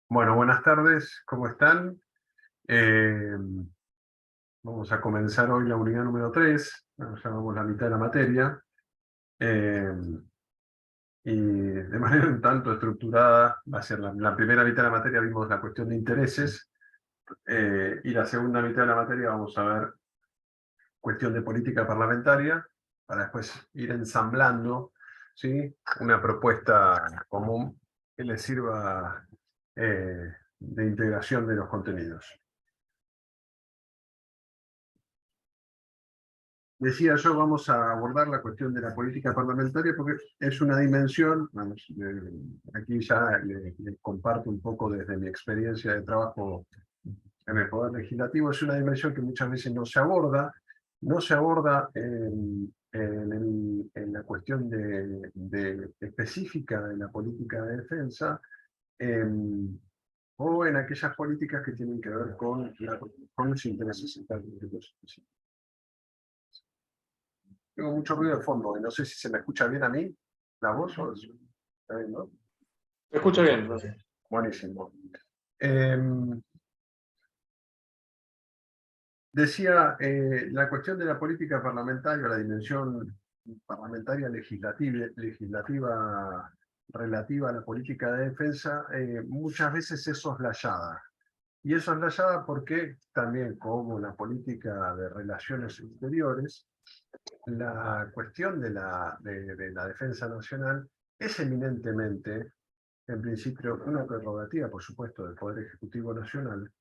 Bueno, buenas tardes, ¿cómo están? Eh, Vamos a comenzar hoy la unidad número 3, nos llamamos la mitad de la materia, eh, y de manera un tanto estructurada va a ser la primera mitad de la materia vimos la cuestión de intereses, y la segunda mitad de la materia vamos a ver cuestión de política parlamentaria, para después ir ensamblando, ¿sí?, una propuesta común que les sirva de integración de los contenidos. Decía yo, vamos a abordar la cuestión de la política parlamentaria porque es una dimensión, vamos, aquí ya les comparto un poco desde mi experiencia de trabajo en el Poder Legislativo, es una dimensión que muchas veces no se aborda en la cuestión específica de la política de defensa, em, o en aquellas políticas que tienen que ver con los intereses estratégicos. Tengo mucho ruido de fondo y no sé si se me escucha bien a mí, la voz o está bien, ¿no? Se escucha bien, no sé. Buenísimo. Decía, la cuestión de la política parlamentaria, la dimensión parlamentaria legislativa relativa a la política de defensa, muchas veces es soslayada. Y es soslayada porque también, como la política de relaciones exteriores, la cuestión de la defensa nacional es eminentemente, en principio, una prerrogativa, por supuesto, del Poder Ejecutivo Nacional,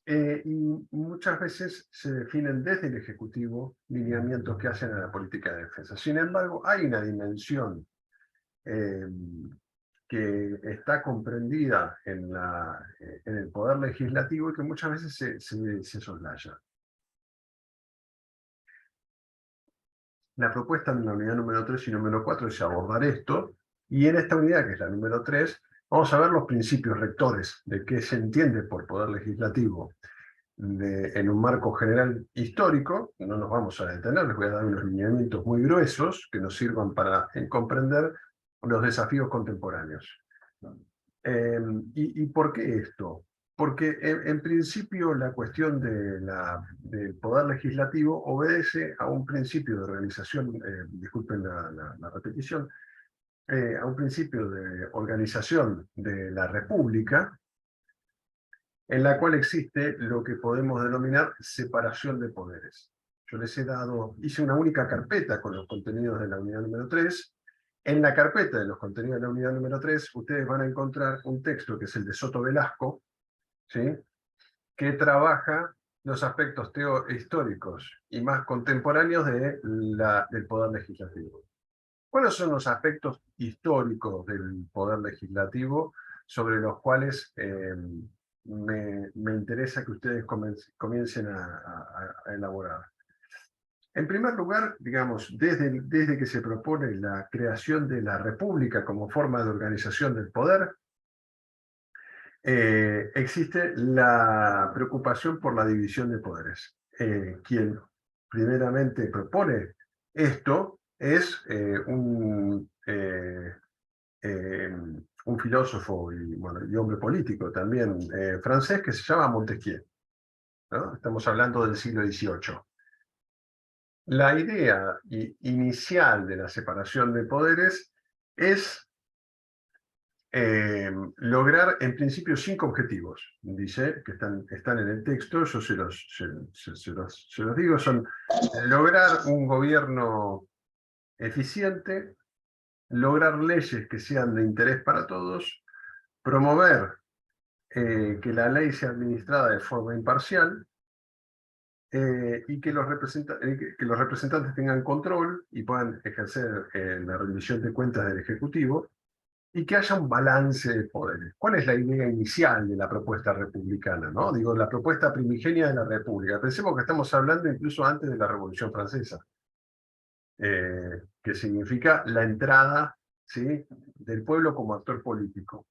y muchas veces se definen desde el Ejecutivo lineamientos que hacen a la política de defensa. Sin embargo, hay una dimensión eh, que está comprendida en el Poder Legislativo y que muchas veces se soslaya. La propuesta en la unidad número 3 y número 4 es abordar esto, y en esta unidad, que es la número 3, vamos a ver los principios rectores de qué se entiende por poder legislativo en un marco general histórico. No nos vamos a detener, les voy a dar unos lineamientos muy gruesos que nos sirvan para comprender los desafíos contemporáneos. ¿Y por qué esto? Porque en principio la cuestión del poder legislativo obedece a un principio de organización, disculpen la repetición, a un principio de organización de la República, en la cual existe lo que podemos denominar separación de poderes. Yo les hice una única carpeta con los contenidos de la unidad número 3. En la carpeta de los contenidos de la unidad número 3, ustedes van a encontrar un texto que es el de Soto Velasco, ¿sí?, que trabaja los aspectos históricos y más contemporáneos del poder legislativo. ¿Cuáles son los aspectos históricos del poder legislativo sobre los cuales me interesa que ustedes comiencen a elaborar? En primer lugar, digamos, desde que se propone la creación de la República como forma de organización del poder, existe la preocupación por la división de poderes. Quien primeramente propone esto es un filósofo y hombre político también francés que se llama Montesquieu, ¿no? Estamos hablando del siglo XVIII. La idea inicial de la separación de poderes es lograr en principio 5 objetivos, dice, que están en el texto. Yo se los digo: son lograr un gobierno eficiente, lograr leyes que sean de interés para todos, promover que la ley sea administrada de forma imparcial, y que que los representantes tengan control y puedan ejercer la rendición de cuentas del Ejecutivo, y que haya un balance de poderes. ¿Cuál es la idea inicial de la propuesta republicana, ¿no? Digo, la propuesta primigenia de la República. Pensemos que estamos hablando incluso antes de la Revolución Francesa, que significa la entrada, ¿sí?, del pueblo como actor político.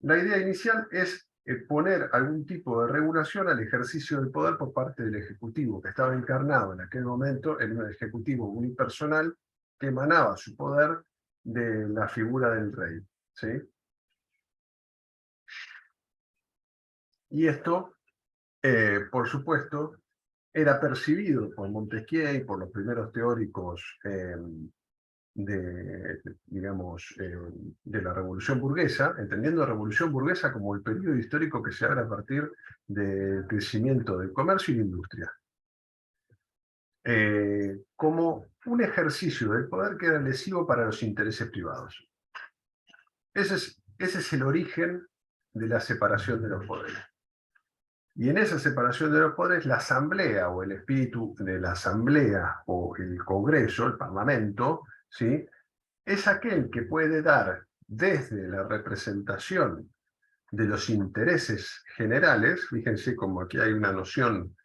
La idea inicial es poner algún tipo de regulación al ejercicio del poder por parte del Ejecutivo, que estaba encarnado en aquel momento en un Ejecutivo unipersonal que emanaba su poder de la figura del rey, ¿sí? Y esto, por supuesto, era percibido por Montesquieu y por los primeros teóricos digamos, de la Revolución Burguesa, entendiendo la Revolución Burguesa como el periodo histórico que se abre a partir del crecimiento del comercio y la industria, como un ejercicio del poder que era lesivo para los intereses privados. Ese es el origen de la separación de los poderes. Y en esa separación de los poderes, la asamblea o el espíritu de la asamblea o el congreso, el parlamento, ¿sí?, es aquel que puede dar desde la representación de los intereses generales, fíjense como aquí hay una noción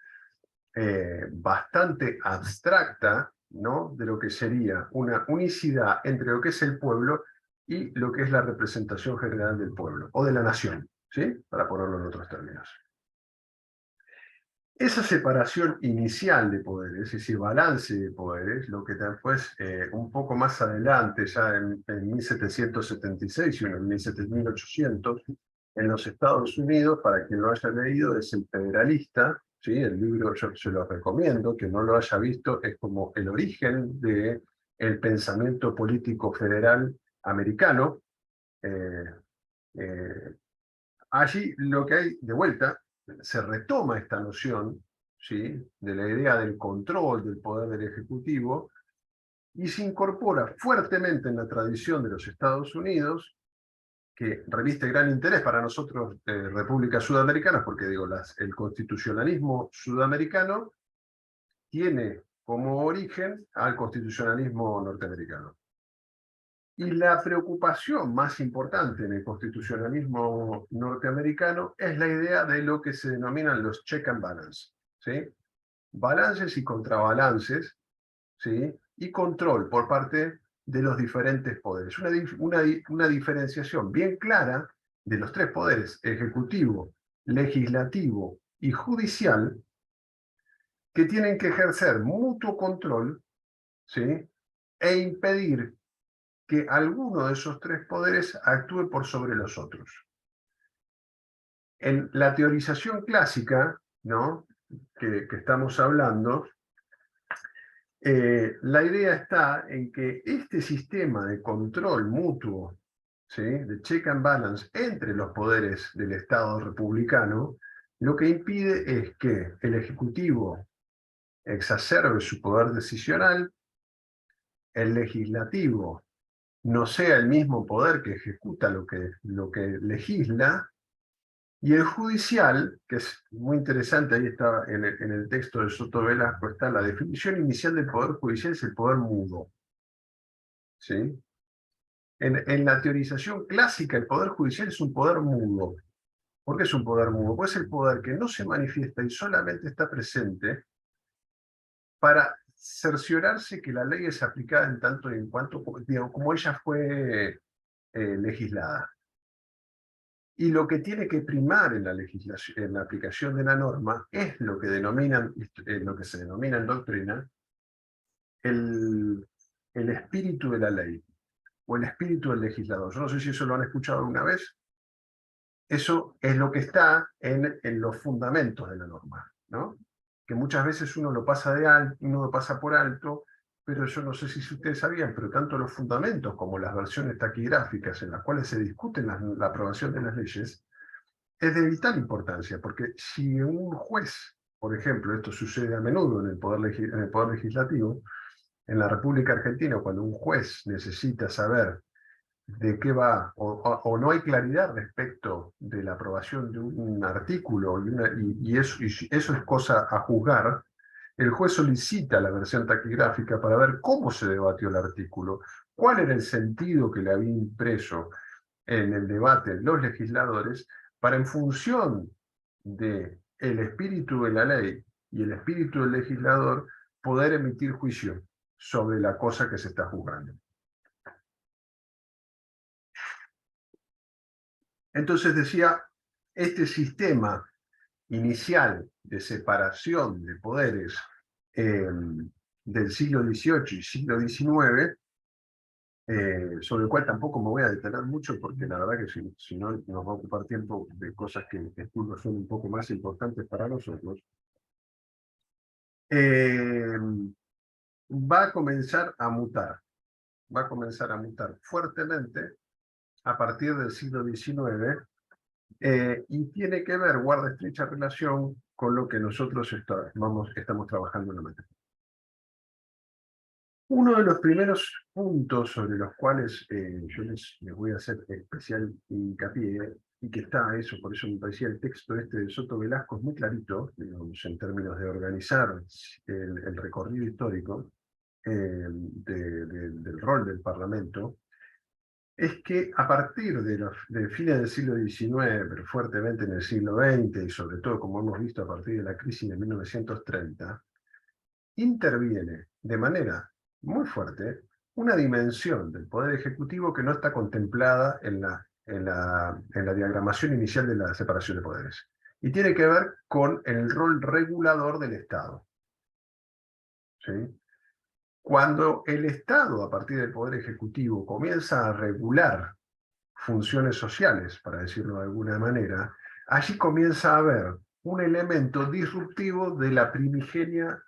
bastante abstracta, ¿no?, de lo que sería una unicidad entre lo que es el pueblo y lo que es la representación general del pueblo, o de la nación, ¿sí?, para ponerlo en otros términos. Esa separación inicial de poderes, ese balance de poderes, lo que después, un poco más adelante, ya en 1776 y en 1800, en los Estados Unidos, para quien lo haya leído, es El Federalista, ¿sí? El libro yo se lo recomiendo, que no lo haya visto, es como el origen del pensamiento político federal americano. Eh, eh, Allí lo que hay de vuelta, se retoma esta noción, ¿sí?, de la idea del control del poder del Ejecutivo y se incorpora fuertemente en la tradición de los Estados Unidos, que reviste gran interés para nosotros, repúblicas sudamericanas, porque digo, el constitucionalismo sudamericano tiene como origen al constitucionalismo norteamericano. Y la preocupación más importante en el constitucionalismo norteamericano es la idea de lo que se denominan los check and balance, ¿sí? Balances y contrabalances, ¿sí?, y control por parte de los diferentes poderes. Una diferenciación bien clara de los tres poderes, ejecutivo, legislativo y judicial, que tienen que ejercer mutuo control, ¿sí?, e impedir que alguno de esos tres poderes actúe por sobre los otros. En la teorización clásica, ¿no?, que estamos hablando, la idea está en que este sistema de control mutuo, ¿sí?, de check and balance entre los poderes del Estado republicano, lo que impide es que el Ejecutivo exacerbe su poder decisional, el Legislativo no sea el mismo poder que ejecuta lo que legisla, y el judicial, que es muy interesante, ahí está en el texto de Soto Velasco, está la definición inicial del poder judicial, es el poder mudo, ¿sí? En la teorización clásica, el poder judicial es un poder mudo. ¿Por qué es un poder mudo? Pues es el poder que no se manifiesta y solamente está presente para cerciorarse que la ley es aplicada en tanto y en cuanto, digamos, como ella fue legislada. Y lo que tiene que primar en la legislación, en la aplicación de la norma, es lo que lo que se denomina en doctrina el, el espíritu de la ley o el espíritu del legislador. Yo no sé si eso lo han escuchado alguna vez. Eso es lo que está en los fundamentos de la norma, ¿no? Que muchas veces uno uno lo pasa por alto, pero yo no sé si ustedes sabían, pero tanto los fundamentos como las versiones taquigráficas en las cuales se discute la aprobación de las leyes, es de vital importancia, porque si un juez, por ejemplo, esto sucede a menudo en el poder legislativo, en la República Argentina, cuando un juez necesita saber de qué va, o no hay claridad respecto de la aprobación de un artículo, y eso es cosa a juzgar, el juez solicita la versión taquigráfica para ver cómo se debatió el artículo, cuál era el sentido que le había impreso en el debate los legisladores, para en función del espíritu de la ley y el espíritu del legislador poder emitir juicio sobre la cosa que se está juzgando. Entonces decía, este sistema inicial de separación de poderes del siglo XVIII y siglo XIX sobre el cual tampoco me voy a detener mucho, porque la verdad que si no nos va a ocupar tiempo de cosas que estimo son un poco más importantes para nosotros. Eh, va a comenzar a mutar, va a comenzar a mutar fuertemente a partir del siglo XIX, y tiene que ver, guarda estrecha relación con lo que nosotros estamos trabajando en la materia. Uno de los primeros puntos sobre los cuales yo les voy a hacer especial hincapié, y que está eso, por eso me parecía el texto este de Soto Velasco es muy clarito, digamos, en términos de organizar el recorrido histórico del rol del Parlamento, es que a partir de fines del siglo XIX, pero fuertemente en el siglo XX, y sobre todo, como hemos visto, a partir de la crisis de 1930, interviene de manera muy fuerte una dimensión del Poder Ejecutivo que no está contemplada en la diagramación inicial de la separación de poderes. Y tiene que ver con el rol regulador del Estado. ¿Sí? Cuando el Estado, a partir del Poder Ejecutivo, comienza a regular funciones sociales, para decirlo de alguna manera, allí comienza a haber un elemento disruptivo de la primigenia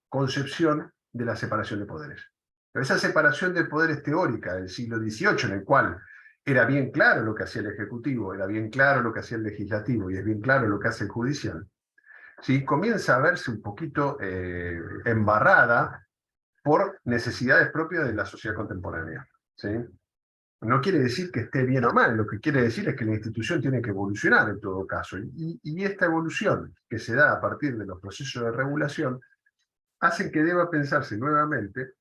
concepción de la separación de poderes. Pero esa separación de poderes teórica del siglo XVIII, en el cual era bien claro lo que hacía el Ejecutivo, era bien claro lo que hacía el Legislativo y es bien claro lo que hace el Judicial, ¿sí? Comienza a verse un poquito embarrada por necesidades propias de la sociedad contemporánea. ¿Sí? No quiere decir que esté bien o mal, lo que quiere decir es que la institución tiene que evolucionar en todo caso. Y esta evolución que se da a partir de los procesos de regulación hace que deba pensarse nuevamente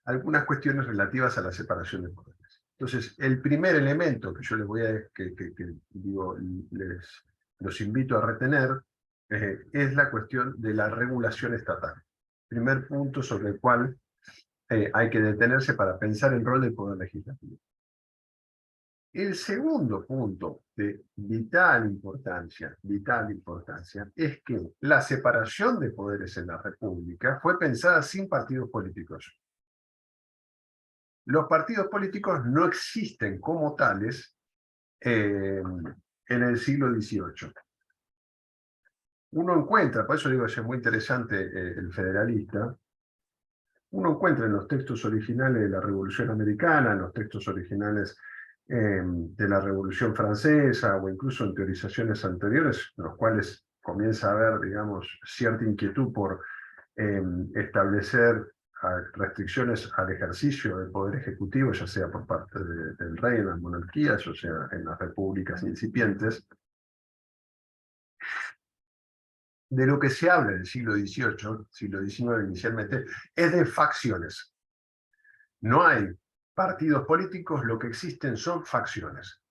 algunas cuestiones relativas a la separación de poderes. Entonces, el primer elemento que yo les voy a, digo, los invito a retener, es la cuestión de la regulación estatal. Primer punto sobre el cual hay que detenerse para pensar el rol del Poder Legislativo. El segundo punto de vital importancia, es que la separación de poderes en la República fue pensada sin partidos políticos. Los partidos políticos no existen como tales en el siglo XVIII. Uno encuentra, por eso digo que es muy interesante el federalista, uno encuentra en los textos originales de la Revolución Americana, en los textos originales de la Revolución Francesa, o incluso en teorizaciones anteriores, en los cuales comienza a haber, digamos, cierta inquietud por establecer restricciones al ejercicio del poder ejecutivo, ya sea por parte del rey en las monarquías, o sea, en las repúblicas incipientes. De lo que se habla en el siglo XVIII, siglo XIX inicialmente, es de facciones. No hay partidos políticos, lo que existen son facciones.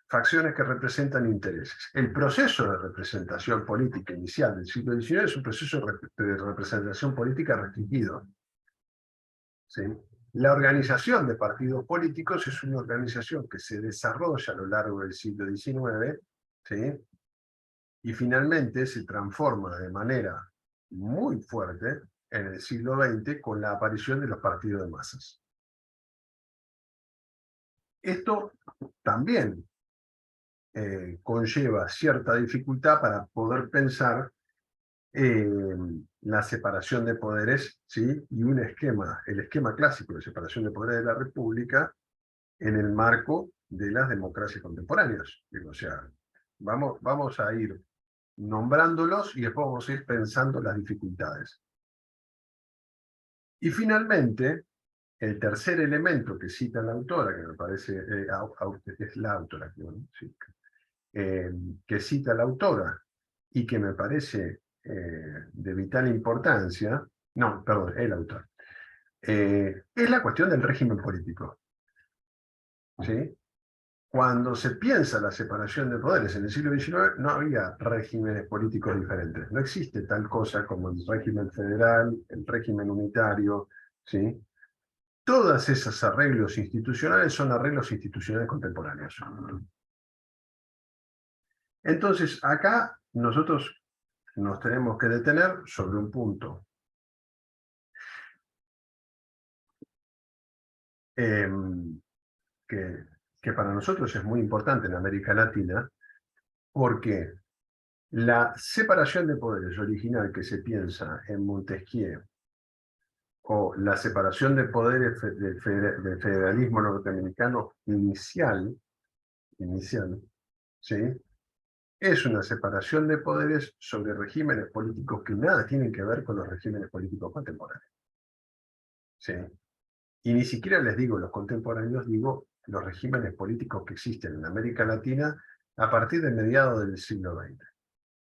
Facciones que representan intereses. El proceso de representación política inicial del siglo XIX es un proceso de representación política restringido. ¿Sí? La organización de partidos políticos es una organización que se desarrolla a lo largo del siglo XIX, ¿sí? Y finalmente se transforma de manera muy fuerte en el siglo XX con la aparición de los partidos de masas. Esto también conlleva cierta dificultad para poder pensar la separación de poderes, ¿sí? Y un esquema, el esquema clásico de separación de poderes de la República en el marco de las democracias contemporáneas. O sea, vamos a ir nombrándolos y después vamos a ir pensando las dificultades. Y finalmente, el tercer elemento que cita la autora, que me parece, es la autora, ¿no? Sí, que cita la autora y que me parece de vital importancia, no, perdón, el autor, es la cuestión del régimen político. ¿Sí? Cuando se piensa la separación de poderes en el siglo XIX, no había regímenes políticos diferentes. No existe tal cosa como el régimen federal, el régimen unitario, ¿sí? Todos esos arreglos institucionales son arreglos institucionales contemporáneos. Entonces, acá nosotros nos tenemos que detener sobre un punto que, que para nosotros es muy importante en América Latina, porque la separación de poderes original que se piensa en Montesquieu, o la separación de poderes del federalismo norteamericano inicial, ¿sí? Es una separación de poderes sobre regímenes políticos que nada tienen que ver con los regímenes políticos contemporáneos, ¿sí? Y ni siquiera les digo los contemporáneos, digo los regímenes políticos que existen en América Latina a partir de mediados del siglo XX,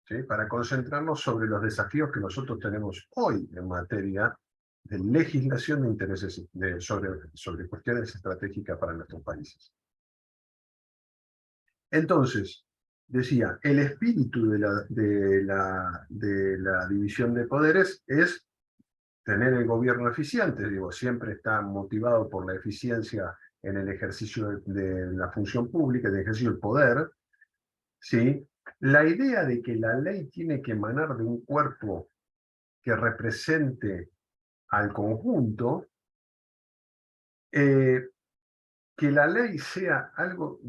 ¿sí? Para concentrarnos sobre los desafíos que nosotros tenemos hoy en materia de legislación de intereses sobre cuestiones estratégicas para nuestros países. Entonces, decía, el espíritu de la división de poderes es tener el gobierno eficiente, digo, siempre está motivado por la eficiencia en el ejercicio de la función pública, en el ejercicio del poder, ¿sí? La idea de que la ley tiene que emanar de un cuerpo que represente al conjunto, que la ley sea algo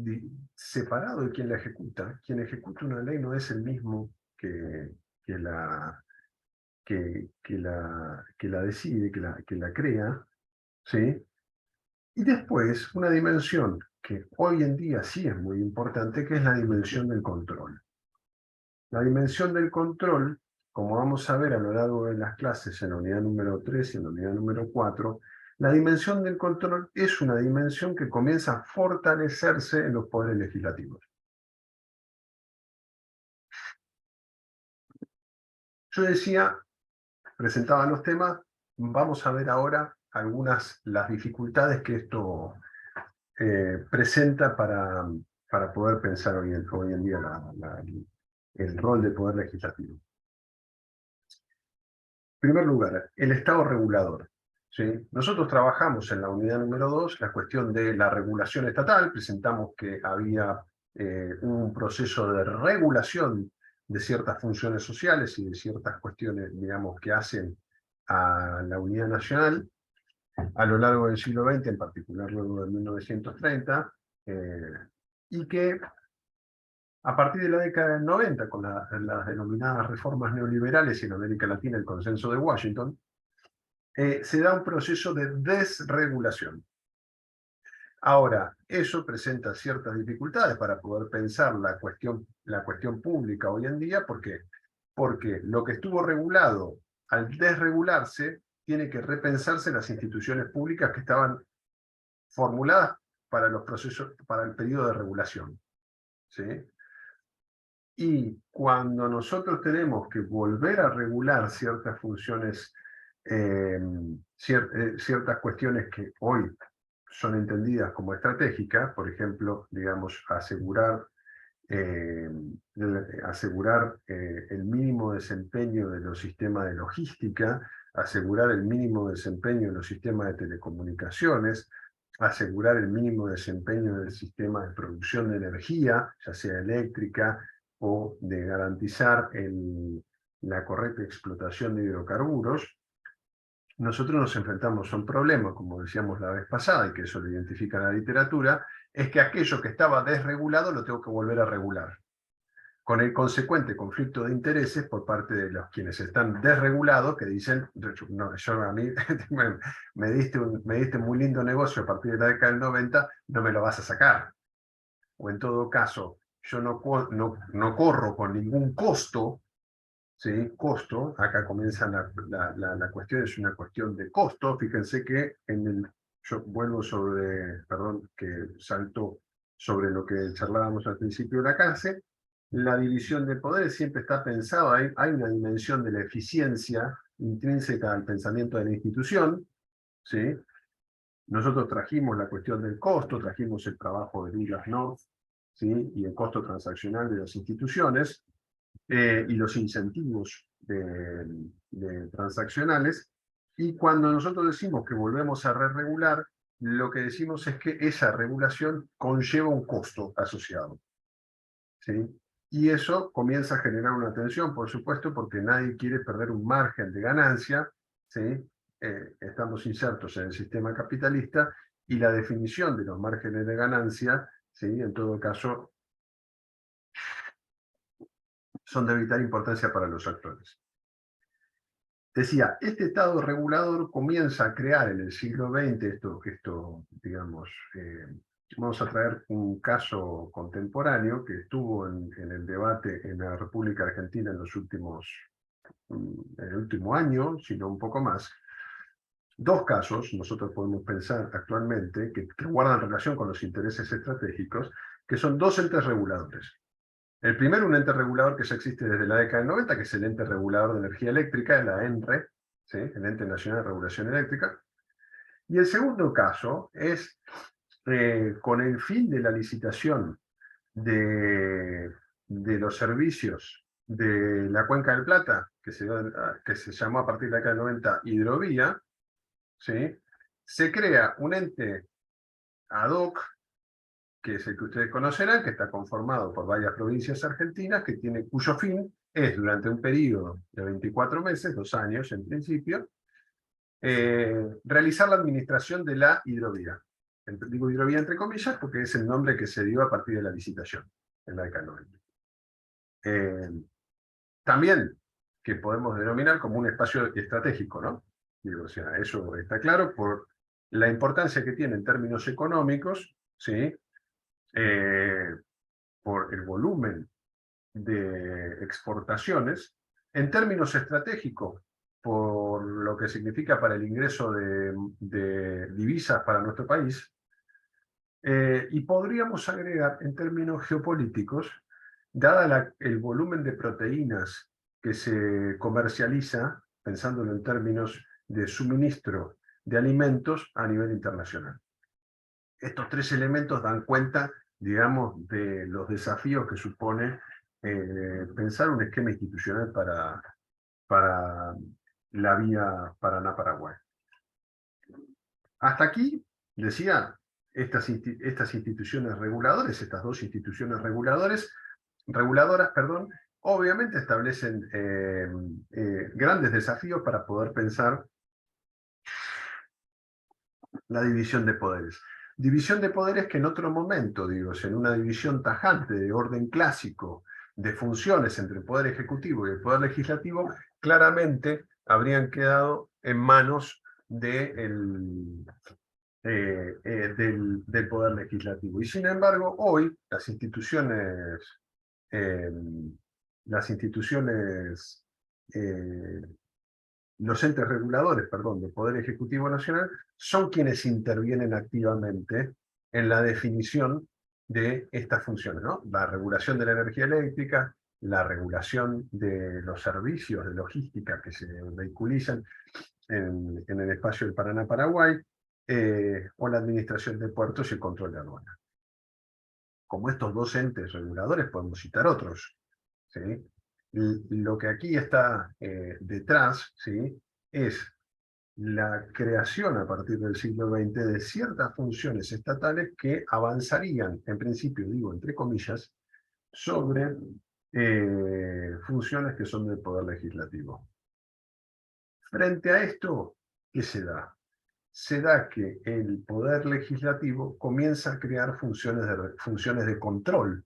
separado de quien la ejecuta. Quien ejecuta una ley no es el mismo que la, que la decide, que la crea, ¿sí? Y después, una dimensión que hoy en día sí es muy importante, que es la dimensión del control. La dimensión del control, como vamos a ver a lo largo de las clases en la unidad número 3 y en la unidad número 4, la dimensión del control es una dimensión que comienza a fortalecerse en los poderes legislativos. Yo decía, presentaba los temas, vamos a ver ahora las dificultades que esto presenta para poder pensar hoy en día el rol del poder legislativo. En primer lugar, el Estado regulador. ¿Sí? Nosotros trabajamos en la unidad número 2 la cuestión de la regulación estatal, presentamos que había un proceso de regulación de ciertas funciones sociales y de ciertas cuestiones, digamos, que hacen a la unidad nacional a lo largo del siglo XX, en particular luego de 1930, y que a partir de la década del 90, con las denominadas reformas neoliberales y en América Latina el consenso de Washington, se da un proceso de desregulación. Ahora, eso presenta ciertas dificultades para poder pensar la cuestión pública hoy en día. ¿Por qué? Porque lo que estuvo regulado, al desregularse, tiene que repensarse las instituciones públicas que estaban formuladas para los procesos, para el periodo de regulación, ¿sí? Y cuando nosotros tenemos que volver a regular ciertas funciones, ciertas cuestiones que hoy son entendidas como estratégicas, por ejemplo, digamos, asegurar el mínimo desempeño de los sistemas de logística, asegurar el mínimo desempeño de los sistemas de telecomunicaciones, asegurar el mínimo desempeño del sistema de producción de energía, ya sea eléctrica, o de garantizar la correcta explotación de hidrocarburos. Nosotros nos enfrentamos a un problema, como decíamos la vez pasada, y que eso lo identifica la literatura, es que aquello que estaba desregulado lo tengo que volver a regular, con el consecuente conflicto de intereses por parte de los quienes están desregulados, que dicen, no, yo a mí me diste muy lindo negocio a partir de la década del 90, no me lo vas a sacar. O en todo caso, yo no corro con ningún costo, ¿sí? Costo, acá comienza la cuestión, es una cuestión de costo. Fíjense que yo vuelvo sobre, perdón, que salto sobre lo que charlábamos al principio de la clase. La división de poderes siempre está pensada, hay una dimensión de la eficiencia intrínseca al pensamiento de la institución, ¿sí? Nosotros trajimos la cuestión del costo, trajimos el trabajo de Douglass North, ¿sí? Y el costo transaccional de las instituciones, y los incentivos transaccionales. Y cuando nosotros decimos que volvemos a regular, lo que decimos es que esa regulación conlleva un costo asociado, ¿sí? Y eso comienza a generar una tensión, por supuesto, porque nadie quiere perder un margen de ganancia, ¿sí? Estamos insertos en el sistema capitalista, y la definición de los márgenes de ganancia, ¿sí? En todo caso, son de vital importancia para los actores. Decía, este Estado regulador comienza a crear en el siglo XX, digamos, vamos a traer un caso contemporáneo que estuvo en el debate en la República Argentina en el último año, sino un poco más. Dos casos, nosotros podemos pensar actualmente, que guardan relación con los intereses estratégicos, que son dos entes reguladores. El primero, un ente regulador que ya existe desde la década del 90, que es el ente regulador de energía eléctrica, la ENRE, ¿sí? El Ente Nacional de Regulación Eléctrica. Y el segundo caso es con el fin de la licitación de los servicios de la Cuenca del Plata, que se llamó a partir de la década del 90 Hidrovía, ¿sí? Se crea un ente ad hoc, que es el que ustedes conocerán, que está conformado por varias provincias argentinas, cuyo fin es, durante un periodo de 24 meses, 2 años en principio, realizar la administración de la hidrovía. Digo hidrovía entre comillas porque es el nombre que se dio a partir de la licitación en la década del 90. También que podemos denominar como un espacio estratégico, ¿no? Digo, o sea, eso está claro por la importancia que tiene en términos económicos, ¿sí? Por el volumen de exportaciones, en términos estratégicos, por lo que significa para el ingreso de divisas para nuestro país, y podríamos agregar en términos geopolíticos, dada el volumen de proteínas que se comercializa, pensándolo en términos de suministro de alimentos a nivel internacional. Estos tres elementos dan cuenta, digamos, de los desafíos que supone pensar un esquema institucional para la vía Paraná-Paraguay. Hasta aquí, decía, estas instituciones reguladoras, estas dos instituciones reguladoras, obviamente establecen grandes desafíos para poder pensar la división de poderes. División de poderes que en otro momento, digo, en una división tajante de orden clásico de funciones entre el Poder Ejecutivo y el Poder Legislativo, claramente habrían quedado en manos del Poder Legislativo. Y sin embargo, hoy las instituciones los entes reguladores, del Poder Ejecutivo Nacional, son quienes intervienen activamente en la definición de estas funciones, ¿no? La regulación de la energía eléctrica, la regulación de los servicios de logística que se vehiculizan en el espacio del Paraná-Paraguay, o la administración de puertos y el control de aduanas. Como estos dos entes reguladores, podemos citar otros, ¿sí? Lo que aquí está detrás, ¿sí? Es la creación a partir del siglo XX de ciertas funciones estatales que avanzarían, en principio, digo entre comillas, sobre funciones que son del Poder Legislativo. Frente a esto, ¿qué se da? Se da que el Poder Legislativo comienza a crear funciones de control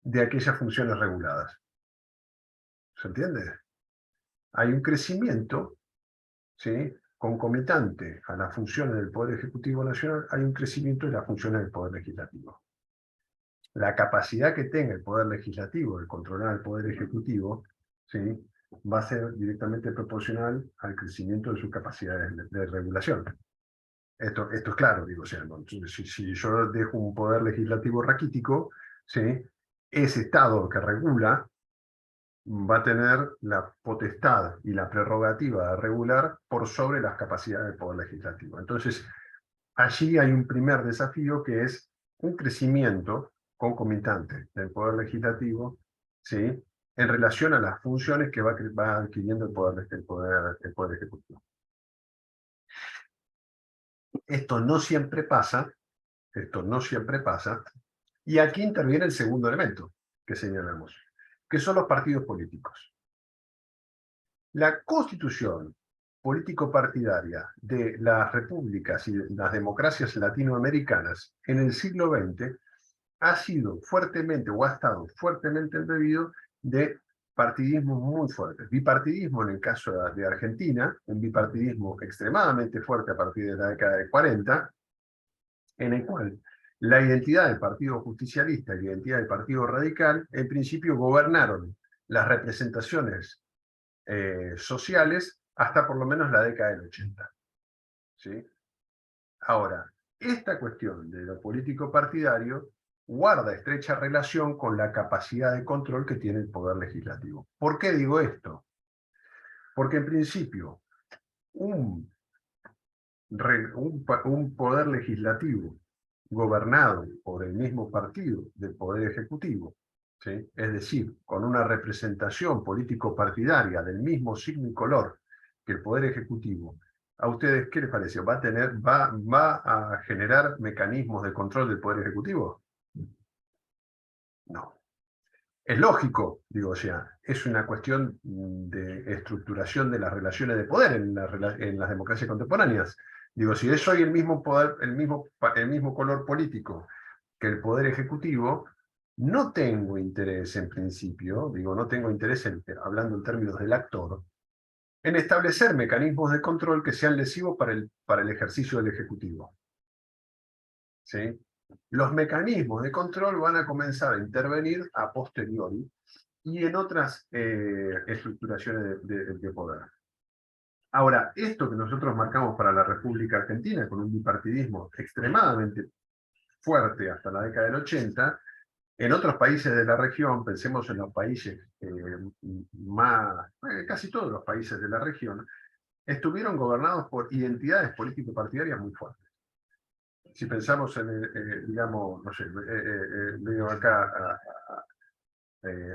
de aquellas funciones reguladas. ¿Se entiende? Hay un crecimiento, ¿sí? Concomitante a las funciones del Poder Ejecutivo Nacional, hay un crecimiento de las funciones del Poder Legislativo. La capacidad que tenga el Poder Legislativo de controlar al Poder Ejecutivo, ¿sí? Va a ser directamente proporcional al crecimiento de sus capacidades de regulación. Esto es claro, digo, o sea, si yo dejo un poder legislativo raquítico, ¿sí? Ese Estado que regula va a tener la potestad y la prerrogativa de regular por sobre las capacidades del Poder Legislativo. Entonces, allí hay un primer desafío que es un crecimiento concomitante del Poder Legislativo, ¿sí? En relación a las funciones que va adquiriendo el poder Ejecutivo. Esto no siempre pasa, y aquí interviene el segundo elemento que señalamos, que son los partidos políticos. La Constitución político-partidaria de las repúblicas y de las democracias latinoamericanas en el siglo XX ha sido fuertemente, o ha estado fuertemente embebido de partidismos muy fuertes. Bipartidismo en el caso de Argentina, un bipartidismo extremadamente fuerte a partir de la década de 40, en el cual la identidad del Partido Justicialista y la identidad del Partido Radical, en principio gobernaron las representaciones sociales hasta por lo menos la década del 80. ¿Sí? Ahora, esta cuestión de lo político partidario guarda estrecha relación con la capacidad de control que tiene el Poder Legislativo. ¿Por qué digo esto? Porque en principio, un Poder Legislativo gobernado por el mismo partido del Poder Ejecutivo, ¿sí? Es decir, con una representación político-partidaria del mismo signo y color que el Poder Ejecutivo, ¿a ustedes qué les parece? ¿Va a generar mecanismos de control del Poder Ejecutivo? No. Es lógico, digo, o sea, es una cuestión de estructuración de las relaciones de poder en las democracias contemporáneas. Digo, si es hoy el mismo poder, el mismo color político que el Poder Ejecutivo, no tengo interés en principio, digo, no tengo interés, hablando en términos del actor, en establecer mecanismos de control que sean lesivos para el ejercicio del Ejecutivo. ¿Sí? Los mecanismos de control van a comenzar a intervenir a posteriori y en otras estructuraciones de poder. Ahora, esto que nosotros marcamos para la República Argentina, con un bipartidismo extremadamente fuerte hasta la década del 80, en otros países de la región, pensemos en los países casi todos los países de la región, estuvieron gobernados por identidades político-partidarias muy fuertes. Si pensamos en, digamos, no sé, veo acá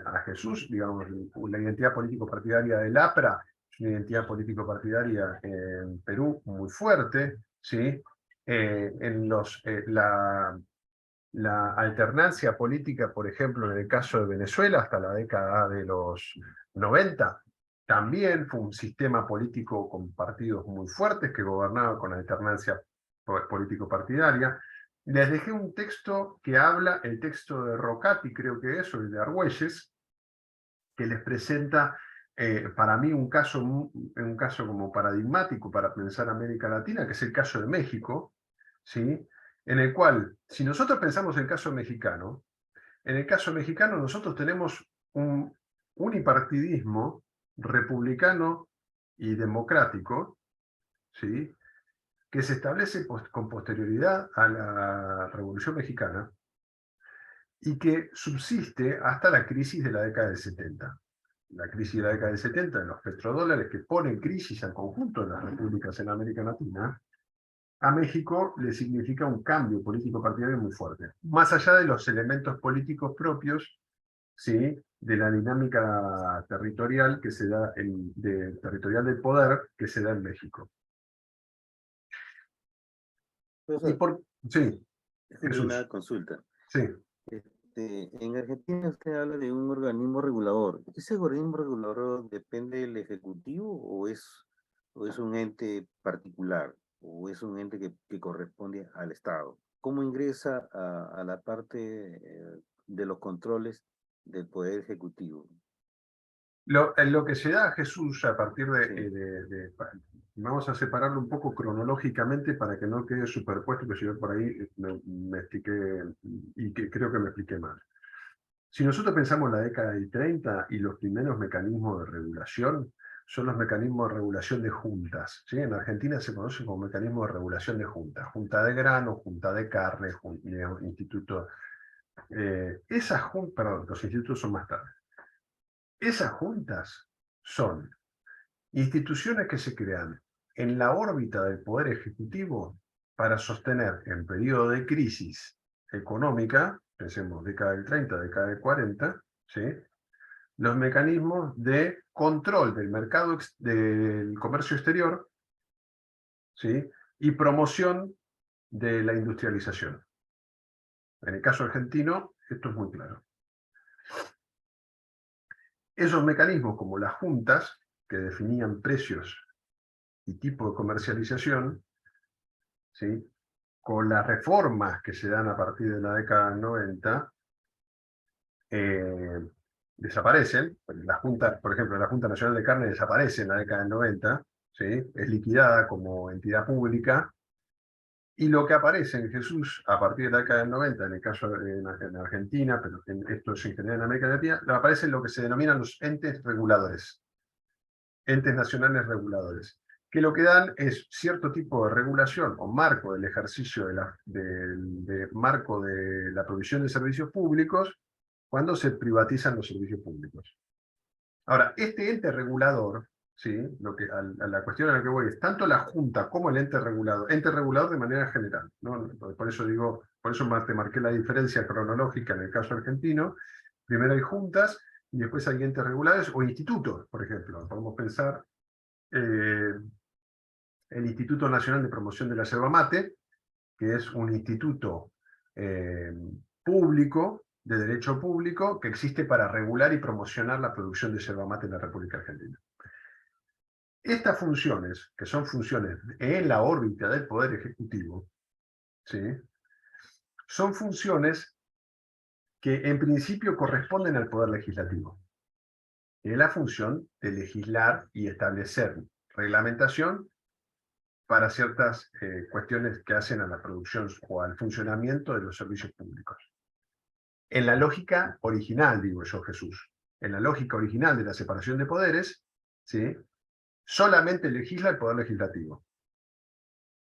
a Jesús, digamos, la identidad político-partidaria del APRA, una identidad político-partidaria en Perú muy fuerte, ¿sí? La alternancia política, por ejemplo, en el caso de Venezuela, hasta la década de los 90, también fue un sistema político con partidos muy fuertes que gobernaba con alternancia político-partidaria. Les dejé un texto que habla, el texto de Rocati, creo que es, o el de Argüelles, que les presenta para mí un caso como paradigmático para pensar América Latina, que es el caso de México, ¿sí? En el cual, si nosotros pensamos en el caso mexicano, en el caso mexicano nosotros tenemos un unipartidismo republicano y democrático, ¿sí? Que se establece con posterioridad a la Revolución Mexicana y que subsiste hasta la crisis de la década del 70. La crisis de la década del 70 de los petrodólares que pone en crisis al conjunto de las repúblicas en América Latina, a México le significa un cambio político partidario muy fuerte, más allá de los elementos políticos propios, ¿sí? De la dinámica territorial que se da territorial del poder que se da en México. Profesor, Sí, tengo una consulta. sí. En Argentina usted habla de un organismo regulador. ¿Ese organismo regulador depende del Ejecutivo o es un ente particular o es un ente que corresponde al Estado? ¿Cómo ingresa a la parte de los controles del Poder Ejecutivo? Lo que se da, Jesús, a partir Sí. vamos a separarlo un poco cronológicamente para que no quede superpuesto, que si yo por ahí me expliqué, y que creo que me expliqué mal. Si nosotros pensamos en la década del 30 y los primeros mecanismos de regulación, son los mecanismos de regulación de juntas, ¿sí? En Argentina se conocen como mecanismos de regulación de juntas, junta de grano, junta de carne, instituto. Perdón, los institutos son más tarde. Esas juntas son instituciones que se crean en la órbita del Poder Ejecutivo para sostener en periodo de crisis económica, pensemos década del 30, década del 40, ¿sí? Los mecanismos de control del mercado del comercio exterior, ¿sí? Y promoción de la industrialización. En el caso argentino, esto es muy claro. Esos mecanismos, como las juntas, que definían precios y tipo de comercialización, ¿sí?, con las reformas que se dan a partir de la década del 90, desaparecen. Por ejemplo, la Junta Nacional de Carne desaparece en la década del 90, ¿sí?, es liquidada como entidad pública, y lo que aparece en Jesús a partir de la década del 90, en el caso en Argentina, pero esto es en general en América Latina, aparecen lo que se denominan los entes reguladores, entes nacionales reguladores, que lo que dan es cierto tipo de regulación o marco del ejercicio marco de la provisión de servicios públicos cuando se privatizan los servicios públicos. Ahora, este ente regulador, ¿sí?, a la cuestión a la que voy es tanto la Junta como el ente regulador de manera general, ¿no? Por eso te marqué la diferencia cronológica en el caso argentino. Primero hay juntas y después hay entes reguladores o institutos, por ejemplo. Podemos pensar el Instituto Nacional de Promoción de la Yerba Mate, que es un instituto público, de derecho público, que existe para regular y promocionar la producción de yerba mate en la República Argentina. Estas funciones, que son funciones en la órbita del Poder Ejecutivo, ¿sí?, son funciones que en principio corresponden al Poder Legislativo. Es la función de legislar y establecer reglamentación para ciertas cuestiones que hacen a la producción o al funcionamiento de los servicios públicos. En la lógica original, digo yo, Jesús, en la lógica original de la separación de poderes, ¿sí?, solamente legisla el Poder Legislativo.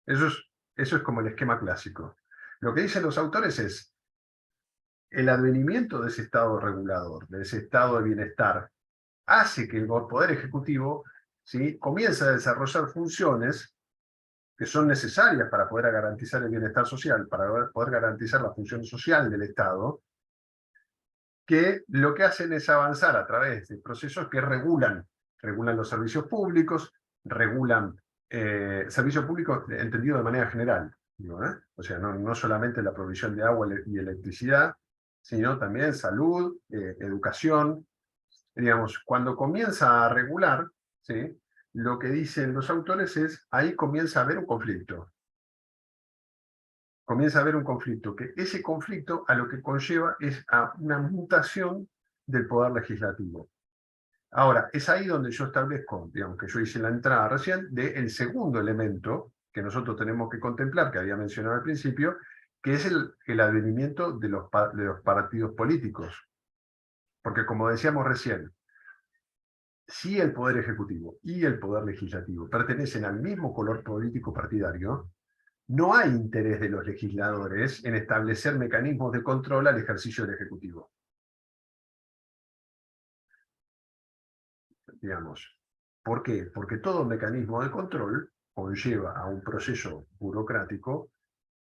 Eso es como el esquema clásico. Lo que dicen los autores es, el advenimiento de ese estado regulador, de ese estado de bienestar, hace que el Poder Ejecutivo, ¿sí?, comience a desarrollar funciones que son necesarias para poder garantizar el bienestar social, para poder garantizar la función social del Estado, que lo que hacen es avanzar a través de procesos que regulan los servicios públicos, regulan servicios públicos entendido de manera general, digo, ¿eh? O sea, no solamente la provisión de agua y electricidad, sino también salud, educación. Digamos, cuando comienza a regular, ¿sí?, lo que dicen los autores es, ahí comienza a haber un conflicto. Comienza a haber un conflicto, que ese conflicto a lo que conlleva es a una mutación del poder legislativo. Ahora, es ahí donde yo establezco, digamos, que yo hice la entrada recién, del segundo elemento que nosotros tenemos que contemplar, que había mencionado al principio, que es el advenimiento de los partidos políticos. Porque como decíamos recién, si el Poder Ejecutivo y el Poder Legislativo pertenecen al mismo color político partidario, no hay interés de los legisladores en establecer mecanismos de control al ejercicio del Ejecutivo. Digamos. ¿Por qué? Porque todo mecanismo de control conlleva a un proceso burocrático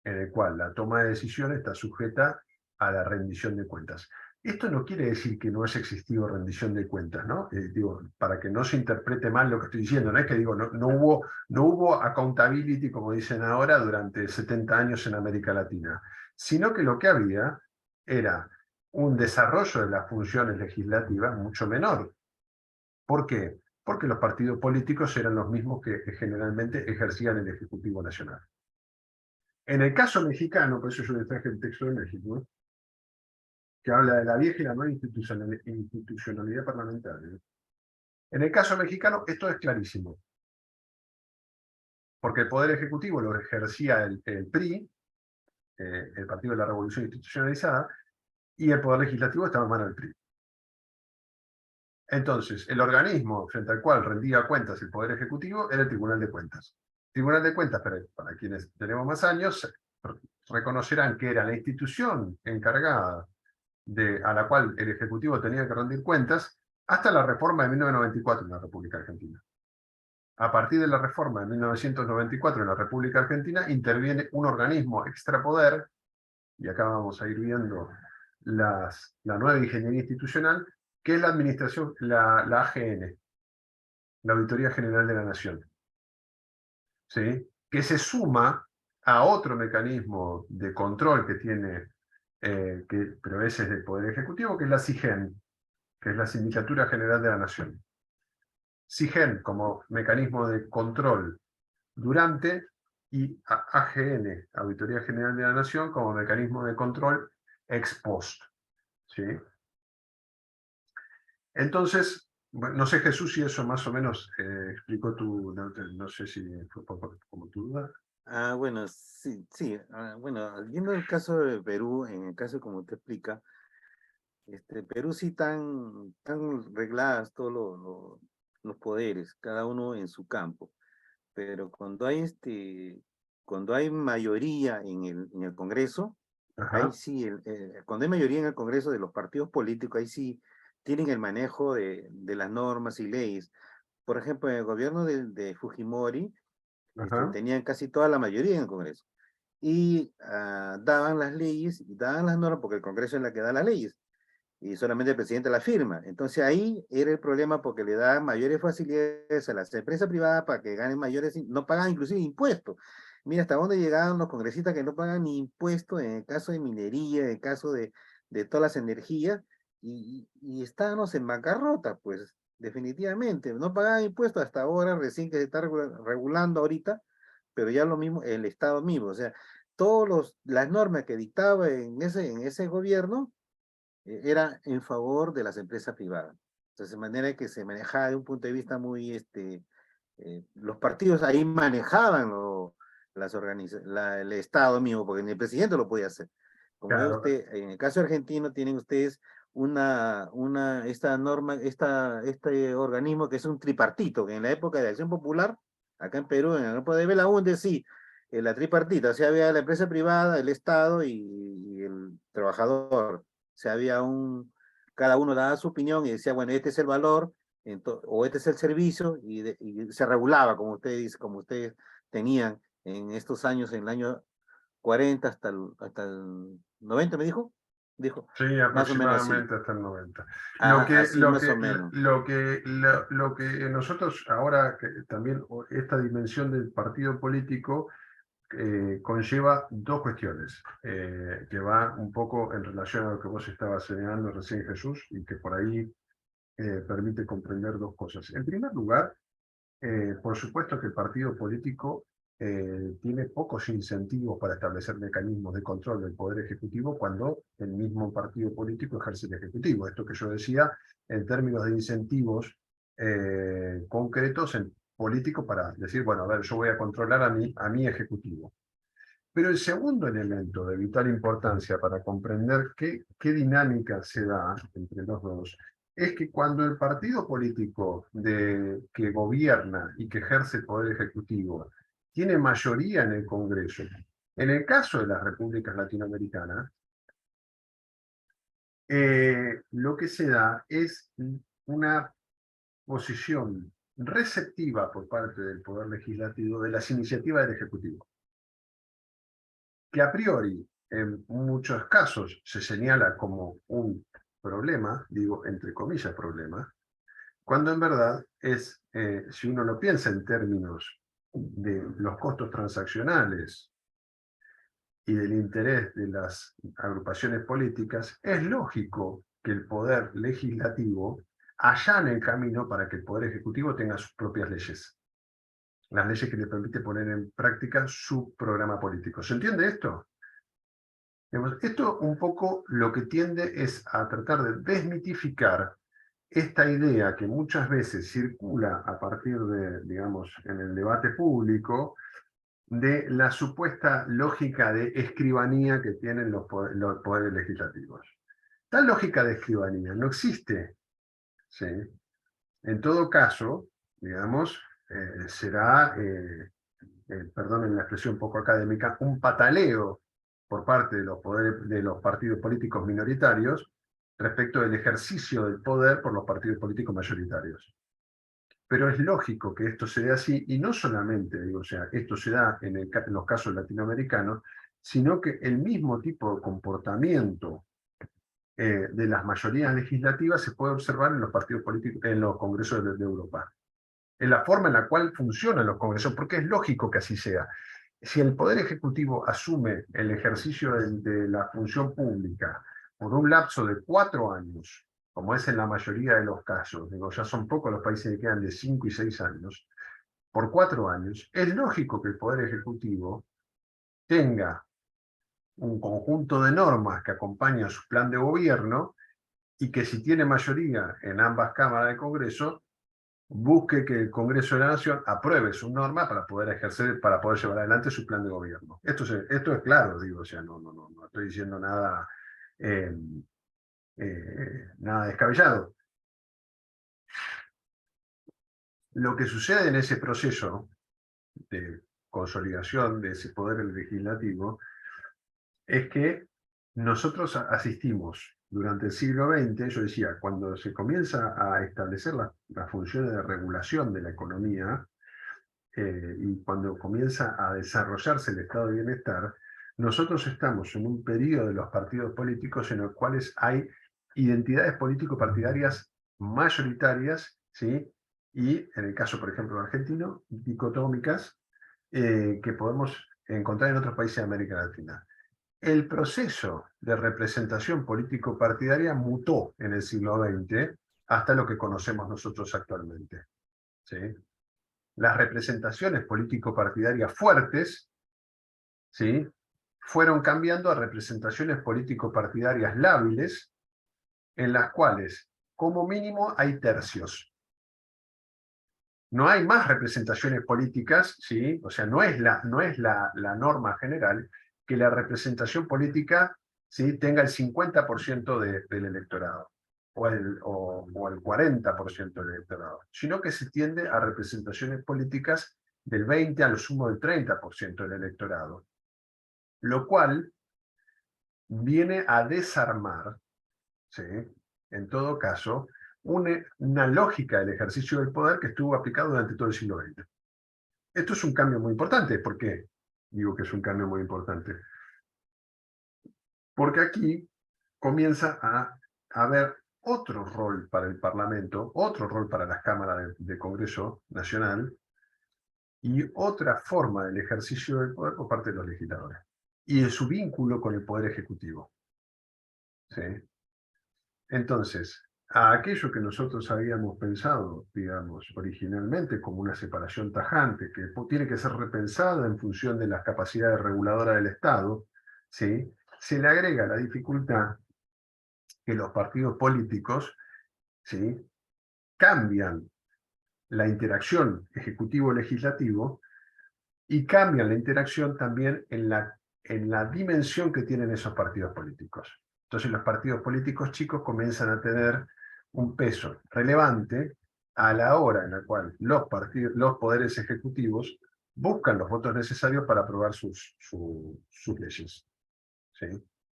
en el cual la toma de decisiones está sujeta a la rendición de cuentas. Esto no quiere decir que no haya existido rendición de cuentas, ¿no? Digo, para que no se interprete mal lo que estoy diciendo, no es que digo, no hubo accountability, como dicen ahora, durante 70 años en América Latina, sino que lo que había era un desarrollo de las funciones legislativas mucho menor. ¿Por qué? Porque los partidos políticos eran los mismos que generalmente ejercían el Ejecutivo Nacional. En el caso mexicano, por eso yo les traje el texto de México, ¿eh?, que habla de la vieja y la nueva institucionalidad parlamentaria. En el caso mexicano, esto es clarísimo. Porque el Poder Ejecutivo lo ejercía el PRI, el Partido de la Revolución Institucionalizada, y el Poder Legislativo estaba en manos del PRI. Entonces, el organismo frente al cual rendía cuentas el Poder Ejecutivo era el Tribunal de Cuentas. Tribunal de Cuentas, para quienes tenemos más años, reconocerán que era la institución encargada a la cual el Ejecutivo tenía que rendir cuentas hasta la reforma de 1994 en la República Argentina. A partir de la reforma de 1994 en la República Argentina interviene un organismo extrapoder, y acá vamos a ir viendo la nueva ingeniería institucional, que es la administración, la AGN, la Auditoría General de la Nación, ¿sí?, que se suma a otro mecanismo de control que tiene, pero ese es del Poder Ejecutivo, que es la SIGEN, que es la Sindicatura General de la Nación. SIGEN, como mecanismo de control durante y AGN, Auditoría General de la Nación, como mecanismo de control ex post. ¿Sí? Entonces, bueno, no sé, Jesús, si eso más o menos explicó tu, no sé si fue como tu duda. Bueno, sí, sí. Bueno, viendo el caso de Perú, en el caso como te explica, Perú sí tan regladas todos los poderes, cada uno en su campo, pero cuando hay mayoría en el Congreso, ahí Ajá, sí, cuando hay mayoría en el Congreso de los partidos políticos, ahí sí tienen el manejo de las normas y leyes. Por ejemplo, en el gobierno de Fujimori, ajá, tenían casi toda la mayoría en el Congreso. Y daban las leyes y daban las normas, porque el Congreso es la que da las leyes y solamente el presidente la firma. Entonces ahí era el problema porque le daban mayores facilidades a las empresas privadas para que ganen mayores, no pagan inclusive impuestos. Mira hasta dónde llegaban los congresistas que no pagan ni impuestos en el caso de minería, en el caso de todas las energías, y estábamos en bancarrota, pues definitivamente. No pagaban impuestos hasta ahora, recién que se está regulando ahorita, pero ya lo mismo el Estado mismo, o sea, las normas que dictaba en ese gobierno era en favor de las empresas privadas. Entonces, de manera que se manejaba de un punto de vista muy, los partidos ahí manejaban el Estado mismo, porque ni el presidente lo podía hacer. Como ve claro, usted, en el caso argentino tienen ustedes esta norma, este organismo que es un tripartito, que en la época de Acción Popular, acá en Perú, en el grupo de Belaúnde, sí, la tripartita, o sea, había la empresa privada, el Estado y el trabajador. Se había cada uno daba su opinión y decía, bueno, este es el valor, o este es el servicio, y se regulaba, como ustedes tenían en estos años, en el año 40 hasta el 90, me dijo, sí, más o menos así, aproximadamente hasta el 90. Lo que, así lo más o que, menos. lo que nosotros ahora, que también esta dimensión del partido político conlleva dos cuestiones, que va un poco en relación a lo que vos estabas señalando recién, Jesús, y que por ahí permite comprender dos cosas. En primer lugar, por supuesto que el partido político tiene pocos incentivos para establecer mecanismos de control del poder ejecutivo cuando el mismo partido político ejerce el ejecutivo. Esto que yo decía en términos de incentivos concretos en político para decir, bueno, a ver, yo voy a controlar a mi ejecutivo. Pero el segundo elemento de vital importancia para comprender qué dinámica se da entre los dos es que cuando el partido político que gobierna y que ejerce el poder ejecutivo tiene mayoría en el Congreso, en el caso de las repúblicas latinoamericanas, lo que se da es una posición receptiva por parte del Poder Legislativo de las iniciativas del Ejecutivo, que a priori en muchos casos se señala como un problema, digo entre comillas problema, cuando en verdad es, si uno lo piensa en términos de los costos transaccionales y del interés de las agrupaciones políticas, es lógico que el poder legislativo allane el camino para que el poder ejecutivo tenga sus propias leyes, las leyes que le permiten poner en práctica su programa político. ¿Se entiende esto? Esto un poco lo que tiende es a tratar de desmitificar esta idea que muchas veces circula a partir de, digamos, en el debate público, de la supuesta lógica de escribanía que tienen los poderes legislativos. Tal lógica de escribanía no existe, ¿sí? En todo caso, digamos, será, perdonen la expresión poco académica, un pataleo por parte de los partidos políticos minoritarios respecto del ejercicio del poder por los partidos políticos mayoritarios. Pero es lógico que esto se dé así, y no solamente, digo, o sea, esto se da en los casos latinoamericanos, sino que el mismo tipo de comportamiento de las mayorías legislativas se puede observar en los partidos políticos, en los congresos de Europa. En la forma en la cual funcionan los congresos, porque es lógico que así sea. Si el Poder Ejecutivo asume el ejercicio de la función pública por un lapso de 4 años, como es en la mayoría de los casos, digo, ya son pocos los países que quedan de 5 y 6 años, por 4 años, es lógico que el Poder Ejecutivo tenga un conjunto de normas que acompañan su plan de gobierno y que si tiene mayoría en ambas cámaras del Congreso, busque que el Congreso de la Nación apruebe su norma para poder ejercer, para poder llevar adelante su plan de gobierno. Esto es claro, digo, o sea, no estoy diciendo nada, nada descabellado. Lo que sucede en ese proceso de consolidación de ese poder legislativo es que nosotros asistimos durante el siglo XX, yo decía, cuando se comienza a establecer las funciones de regulación de la economía, y cuando comienza a desarrollarse el estado de bienestar, nosotros estamos en un periodo de los partidos políticos en los cuales hay identidades político-partidarias mayoritarias, ¿sí? Y en el caso, por ejemplo, argentino, dicotómicas, que podemos encontrar en otros países de América Latina. El proceso de representación político-partidaria mutó en el siglo XX hasta lo que conocemos nosotros actualmente, ¿sí? Las representaciones político-partidarias fuertes, ¿sí?, fueron cambiando a representaciones político-partidarias lábiles, en las cuales, como mínimo, hay tercios. No hay más representaciones políticas, ¿sí? O sea, no es la norma general que la representación política, ¿sí?, tenga el 50% del electorado o el 40% del electorado, sino que se tiende a representaciones políticas del 20 a lo sumo del 30% del electorado, lo cual viene a desarmar, ¿sí?, en todo caso, una lógica del ejercicio del poder que estuvo aplicado durante todo el siglo XX. Esto es un cambio muy importante. ¿Por qué digo que es un cambio muy importante? Porque aquí comienza a haber otro rol para el Parlamento, otro rol para las cámaras de Congreso Nacional y otra forma del ejercicio del poder por parte de los legisladores y de su vínculo con el Poder Ejecutivo, ¿sí? Entonces, a aquello que nosotros habíamos pensado, digamos, originalmente como una separación tajante, que tiene que ser repensada en función de las capacidades reguladoras del Estado, ¿sí?, se le agrega la dificultad que los partidos políticos, ¿sí?, cambian la interacción ejecutivo-legislativo y cambian la interacción también en la dimensión que tienen esos partidos políticos. Entonces los partidos políticos chicos comienzan a tener un peso relevante a la hora en la cual los poderes ejecutivos buscan los votos necesarios para aprobar sus leyes, ¿sí?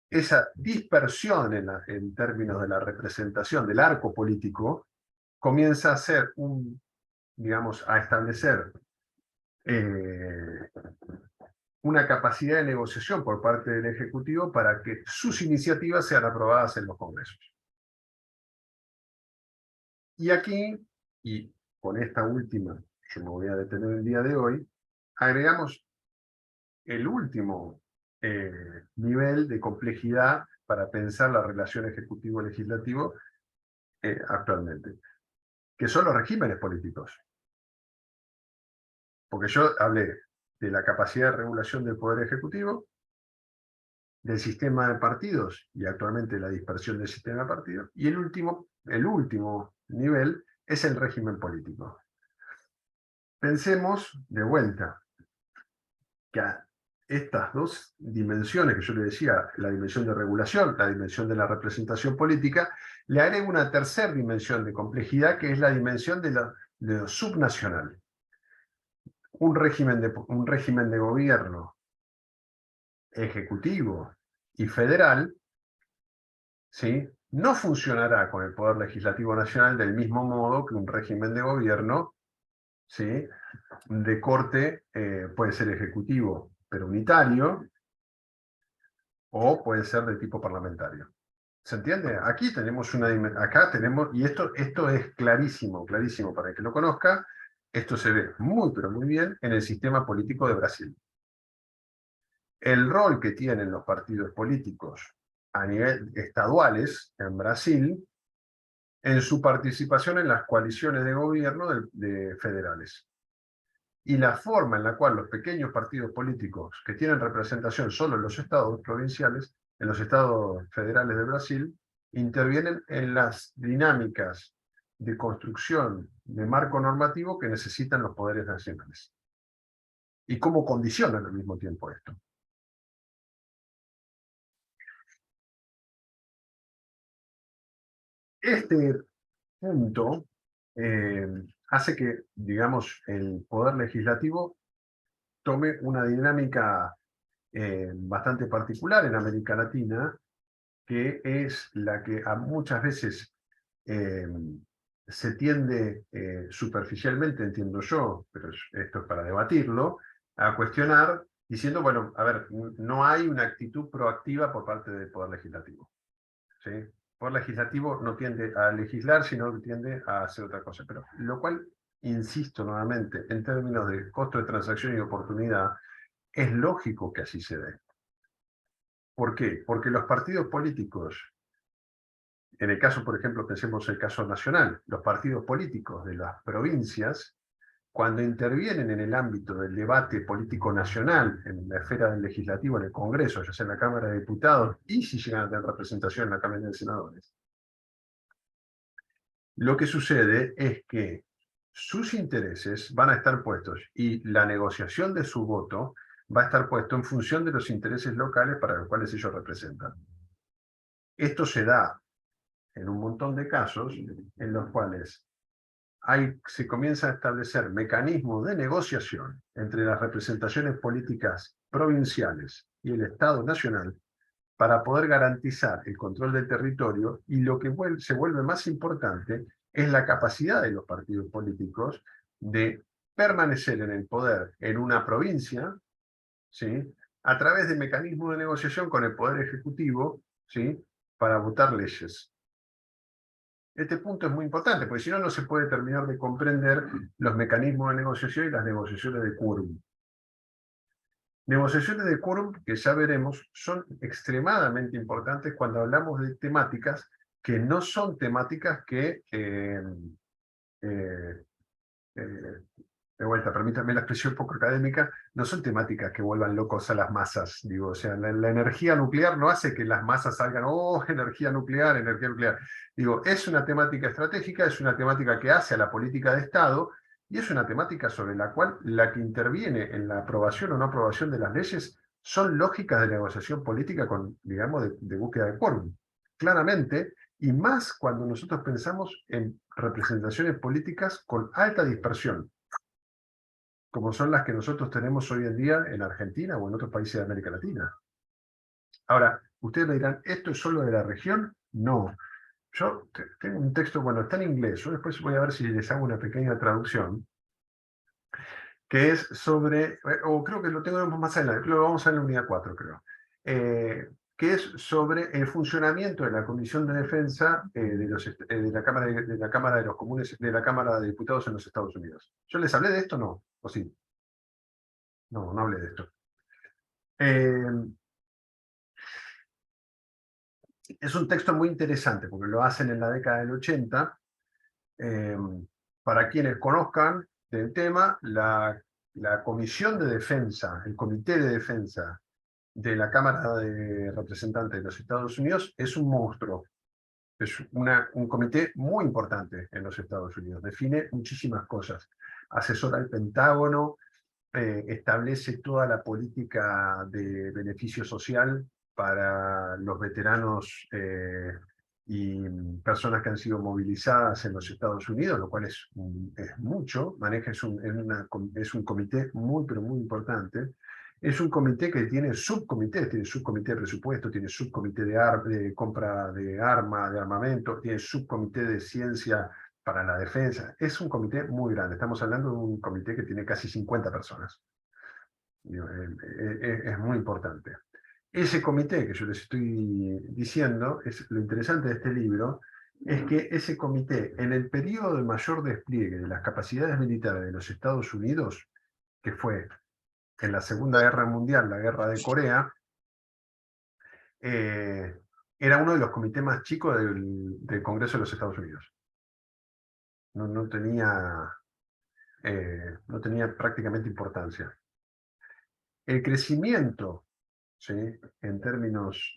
Esa dispersión en términos de la representación del arco político comienza a ser digamos, a establecer una capacidad de negociación por parte del Ejecutivo para que sus iniciativas sean aprobadas en los congresos. Y aquí, y con esta última, yo me voy a detener el día de hoy, agregamos el último nivel de complejidad para pensar la relación ejecutivo-legislativo actualmente, que son los regímenes políticos. Porque yo hablé de la capacidad de regulación del Poder Ejecutivo, del sistema de partidos y actualmente la dispersión del sistema de partidos, y el último nivel es el régimen político. Pensemos de vuelta que a estas dos dimensiones que yo le decía, la dimensión de regulación, la dimensión de la representación política, le agrego una tercera dimensión de complejidad que es la dimensión de lo subnacional. Un régimen de gobierno ejecutivo y federal, ¿sí?, no funcionará con el Poder Legislativo Nacional del mismo modo que un régimen de gobierno, ¿sí?, de corte, puede ser ejecutivo, pero unitario, o puede ser de tipo parlamentario. ¿Se entiende? Aquí tenemos acá tenemos, y esto es clarísimo, clarísimo para el que lo conozca, esto se ve muy, pero muy bien en el sistema político de Brasil. El rol que tienen los partidos políticos a nivel estaduales en Brasil en su participación en las coaliciones de gobierno de federales. y la forma en la cual los pequeños partidos políticos que tienen representación solo en los estados provinciales, en los estados federales de Brasil, intervienen en las dinámicas de construcción de marco normativo que necesitan los poderes nacionales. Y cómo condicionan al mismo tiempo esto. Este punto hace que, digamos, el poder legislativo tome una dinámica bastante particular en América Latina, que es la que muchas veces se tiende superficialmente, entiendo yo, pero esto es para debatirlo, a cuestionar diciendo, bueno, a ver, no hay una actitud proactiva por parte del Poder Legislativo. ¿Sí? El Poder Legislativo no tiende a legislar, sino que tiende a hacer otra cosa. Pero lo cual, insisto nuevamente, en términos de costo de transacción y oportunidad, es lógico que así se dé. ¿Por qué? Porque los partidos políticos, en el caso, por ejemplo, pensemos en el caso nacional, los partidos políticos de las provincias, cuando intervienen en el ámbito del debate político nacional, en la esfera del legislativo, en el Congreso, ya sea en la Cámara de Diputados, y si llegan a tener representación en la Cámara de Senadores, lo que sucede es que sus intereses van a estar puestos y la negociación de su voto va a estar puesto en función de los intereses locales para los cuales ellos representan. Esto se da en un montón de casos en los cuales se comienza a establecer mecanismos de negociación entre las representaciones políticas provinciales y el Estado nacional para poder garantizar el control del territorio, y lo que se vuelve más importante es la capacidad de los partidos políticos de permanecer en el poder en una provincia, ¿sí?, a través de mecanismos de negociación con el Poder Ejecutivo, ¿sí?, para votar leyes. Este punto es muy importante, porque si no, no se puede terminar de comprender los mecanismos de negociación y las negociaciones de quórum. Negociaciones de quórum, que ya veremos, son extremadamente importantes cuando hablamos de temáticas que no son temáticas que, de vuelta, permítanme la expresión poco académica, no son temáticas que vuelvan locos a las masas. Digo, o sea, la energía nuclear no hace que las masas salgan, oh, energía nuclear, energía nuclear. Digo, es una temática estratégica, es una temática que hace a la política de Estado, y es una temática sobre la cual la que interviene en la aprobación o no aprobación de las leyes son lógicas de negociación política con, digamos, de búsqueda de quórum. Claramente, y más cuando nosotros pensamos en representaciones políticas con alta dispersión, como son las que nosotros tenemos hoy en día en Argentina o en otros países de América Latina. Ahora, ustedes me dirán, ¿esto es solo de la región? No. Yo tengo un texto, bueno, está en inglés, yo después voy a ver si les hago una pequeña traducción, que es sobre, o creo que lo tengo más adelante, creo que lo vamos a ver en la unidad 4, creo, que es sobre el funcionamiento de la Comisión de Defensa de la Cámara de los Comunes, de la Cámara de Diputados en los Estados Unidos. ¿Yo les hablé de esto? No, ¿o sí? No, no hablé de esto. Es un texto muy interesante porque lo hacen en la década del 80. Para quienes conozcan del tema, la Comisión de Defensa, el Comité de Defensa de la Cámara de Representantes de los Estados Unidos es un monstruo. Es un comité muy importante en los Estados Unidos. Define muchísimas cosas. Asesora al Pentágono, establece toda la política de beneficio social para los veteranos y personas que han sido movilizadas en los Estados Unidos, lo cual es mucho. Es un comité muy, pero muy importante. Es un comité que tiene subcomités, tiene subcomité de presupuesto, tiene subcomité de compra de armamento, tiene subcomité de ciencia para la defensa. Es un comité muy grande. Estamos hablando de un comité que tiene casi 50 personas. Es muy importante. Ese comité que yo les estoy diciendo, lo interesante de este libro, es que ese comité, en el periodo de mayor despliegue de las capacidades militares de los Estados Unidos, que fue en la Segunda Guerra Mundial, la Guerra de Corea, era uno de los comités más chicos del Congreso de los Estados Unidos. No tenía... no tenía prácticamente importancia. El crecimiento, ¿sí?, en términos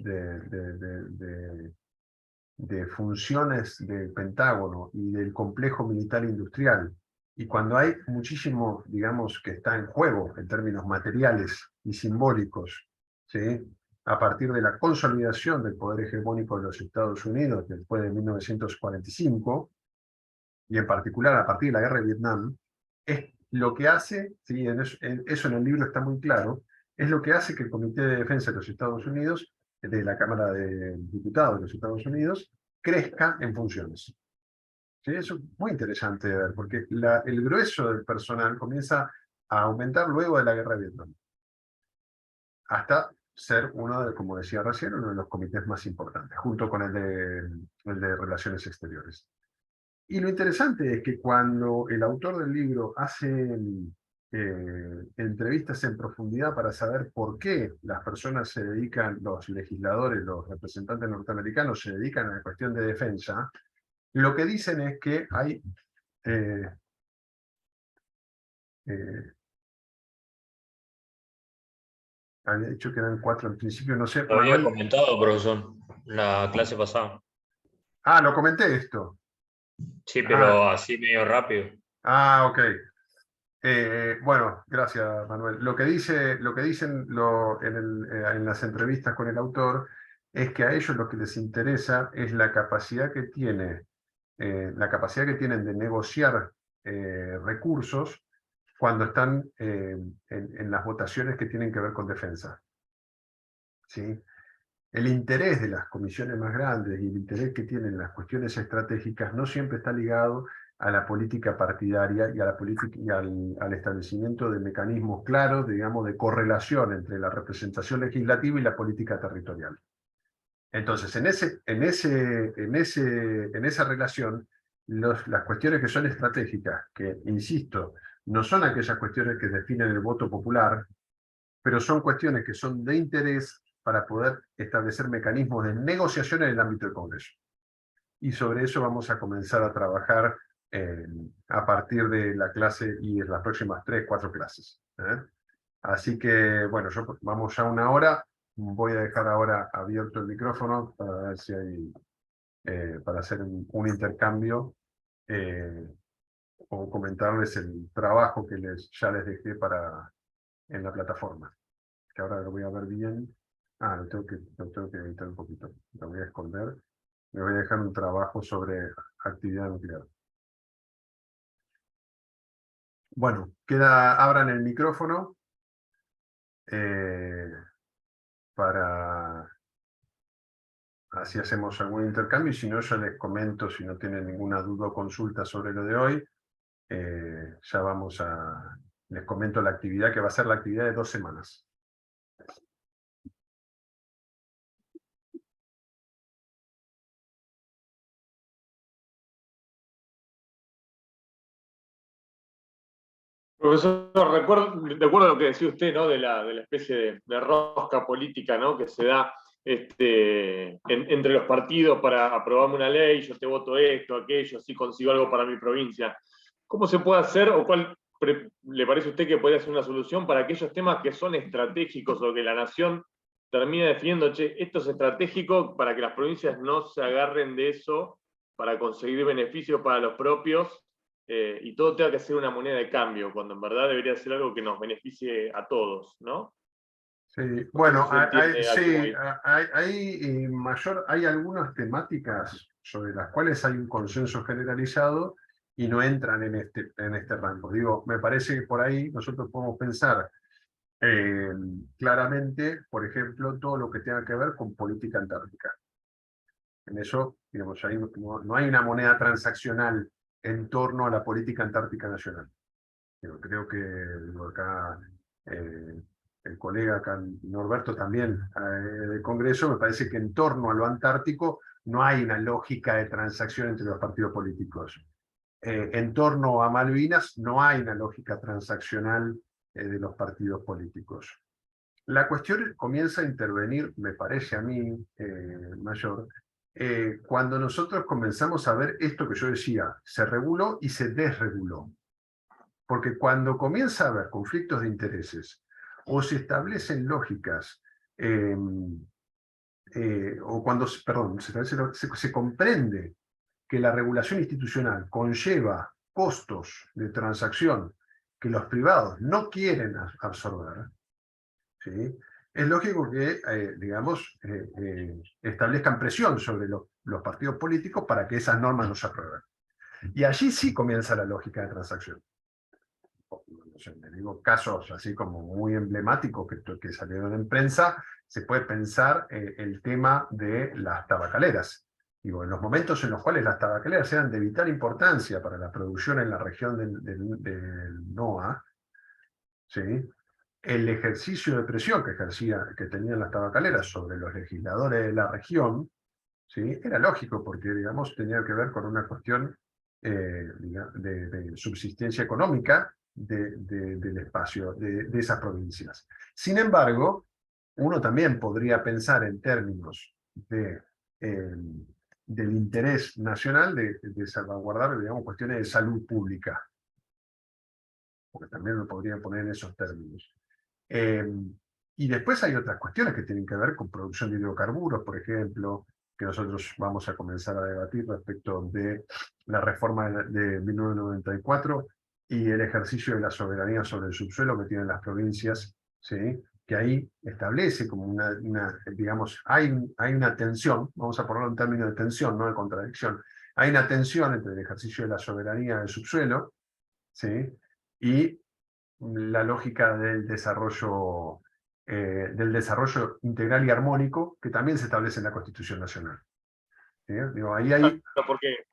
de funciones del Pentágono y del complejo militar industrial, y cuando hay muchísimo, digamos, que está en juego en términos materiales y simbólicos, ¿sí?, a partir de la consolidación del poder hegemónico de los Estados Unidos después de 1945, y en particular a partir de la guerra de Vietnam, es lo que hace, ¿sí?, eso en el libro está muy claro, es lo que hace que el Comité de Defensa de los Estados Unidos, de la Cámara de Diputados de los Estados Unidos, crezca en funciones. ¿Sí? Eso es muy interesante de ver, porque el grueso del personal comienza a aumentar luego de la guerra de Vietnam, hasta ser uno de, como decía recién, uno de los comités más importantes, junto con el de Relaciones Exteriores. Y lo interesante es que cuando el autor del libro hace entrevistas en profundidad para saber por qué las personas se dedican, los legisladores, los representantes norteamericanos se dedican a la cuestión de defensa, lo que dicen es que hay había dicho que eran 4 en principio, no sé, Lo había Manuel. comentado, profesor, la clase pasada. Ah, lo comenté esto. Sí, Ah, pero así medio rápido. ok. Bueno, gracias, Manuel. Lo que dicen en las entrevistas con el autor es que a ellos lo que les interesa es la capacidad que tienen de negociar recursos cuando están en las votaciones que tienen que ver con defensa. ¿Sí? El interés de las comisiones más grandes y el interés que tienen las cuestiones estratégicas no siempre está ligado a la política partidaria y, a la política, y al establecimiento de mecanismos claros, digamos, de correlación entre la representación legislativa y la política territorial. Entonces, en esa relación, las cuestiones que son estratégicas, que, insisto, no son aquellas cuestiones que definen el voto popular, pero son cuestiones que son de interés para poder establecer mecanismos de negociación en el ámbito del Congreso. Y sobre eso vamos a comenzar a trabajar a partir de la clase y en las próximas 3, 4 clases. Así que, bueno, vamos ya 1 hora. Voy a dejar ahora abierto el micrófono para ver si hay, para hacer un intercambio o comentarles el trabajo que ya les dejé en la plataforma. Que ahora lo voy a ver bien. Ah, lo tengo que editar un poquito. Lo voy a esconder. Me voy a dejar un trabajo sobre actividad nuclear. Bueno, abran el micrófono para así hacemos algún intercambio, y si no, yo les comento, si no tienen ninguna duda o consulta sobre lo de hoy, les comento la actividad, que va a ser la actividad de 2 semanas. Profesor, de acuerdo a lo que decía usted, ¿no? De la especie de rosca política, ¿no? Que se da entre los partidos para aprobarme una ley, yo te voto esto, aquello, si consigo algo para mi provincia. ¿Cómo se puede hacer o cuál le parece a usted que podría ser una solución para aquellos temas que son estratégicos o que la nación termina definiendo, che, esto es estratégico para que las provincias no se agarren de eso para conseguir beneficios para los propios? Y todo tenga que ser una moneda de cambio, cuando en verdad debería ser algo que nos beneficie a todos, ¿no? Sí, No sé bueno, si se entiende a qué sí, voy. hay algunas temáticas sobre las cuales hay un consenso generalizado y no entran en este rango. Digo, me parece que por ahí nosotros podemos pensar claramente, por ejemplo, todo lo que tenga que ver con política antártica. En eso, digamos, no hay una moneda transaccional en torno a la política antártica nacional. Creo que acá el colega acá, Norberto, también del Congreso, me parece que en torno a lo antártico no hay una lógica de transacción entre los partidos políticos. En torno a Malvinas no hay una lógica transaccional de los partidos políticos. La cuestión comienza a intervenir, me parece a mí, Mayor, cuando nosotros comenzamos a ver esto que yo decía, se reguló y se desreguló. Porque cuando comienza a haber conflictos de intereses, o se establecen lógicas, o cuando, perdón, se comprende que la regulación institucional conlleva costos de transacción que los privados no quieren absorber, ¿sí? Es lógico que, digamos, establezcan presión sobre los partidos políticos para que esas normas no se aprueben. Y allí sí comienza la lógica de transacción. No sé, me digo casos así como muy emblemáticos que salieron en prensa, se puede pensar el tema de las tabacaleras. Digo, en los momentos en los cuales las tabacaleras eran de vital importancia para la producción en la región del NOA, ¿sí? El ejercicio de presión que tenían las tabacaleras sobre los legisladores de la región, ¿sí? Era lógico porque, digamos, tenía que ver con una cuestión de subsistencia económica del espacio, de esas provincias. Sin embargo, uno también podría pensar en términos del interés nacional de salvaguardar, digamos, cuestiones de salud pública, porque también lo podría poner en esos términos. Y después hay otras cuestiones que tienen que ver con producción de hidrocarburos, por ejemplo, que nosotros vamos a comenzar a debatir respecto de la reforma de 1994 y el ejercicio de la soberanía sobre el subsuelo que tienen las provincias, ¿sí? Que ahí establece como digamos, hay una tensión, vamos a ponerlo en términos de tensión, no de contradicción, hay una tensión entre el ejercicio de la soberanía del subsuelo, ¿sí? Y la lógica del desarrollo integral y armónico que también se establece en la Constitución Nacional. ¿Sí? Digo, ahí hay... Porque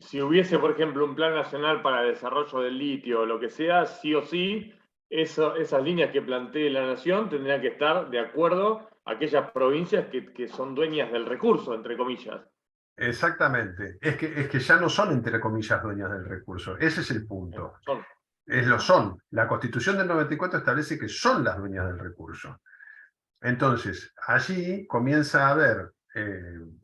si hubiese, por ejemplo, un plan nacional para el desarrollo del litio o lo que sea, sí o sí, esas líneas que plantee la nación tendrían que estar de acuerdo a aquellas provincias que son dueñas del recurso, entre comillas. Exactamente. Es que ya no son, entre comillas, dueñas del recurso. Ese es el punto. Son. Lo son. La Constitución del 94 establece que son las dueñas del recurso. Entonces, allí comienza a haber,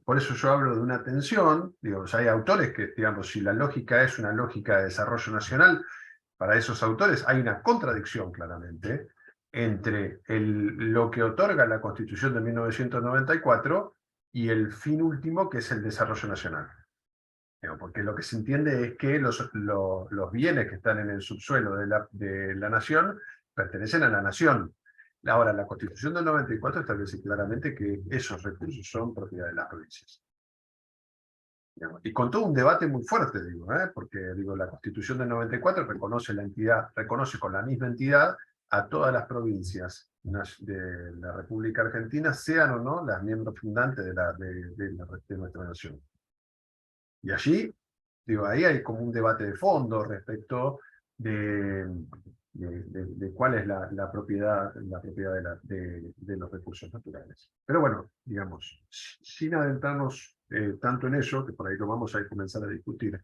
por eso yo hablo de una tensión, digo, hay autores que, digamos, si la lógica es una lógica de desarrollo nacional, para esos autores hay una contradicción claramente entre lo que otorga la Constitución de 1994 y el fin último, que es el desarrollo nacional. Porque lo que se entiende es que los bienes que están en el subsuelo de la nación pertenecen a la nación. Ahora, la Constitución del 94 establece claramente que esos recursos son propiedad de las provincias. Y con todo un debate muy fuerte, digo, porque digo, la Constitución del 94 reconoce con la misma entidad a todas las provincias de la República Argentina, sean o no las miembros fundantes de nuestra nación. Y allí, digo, ahí hay como un debate de fondo respecto de cuál es la propiedad de los recursos naturales. Pero bueno, digamos, sin adentrarnos tanto en eso, que por ahí lo vamos a comenzar a discutir,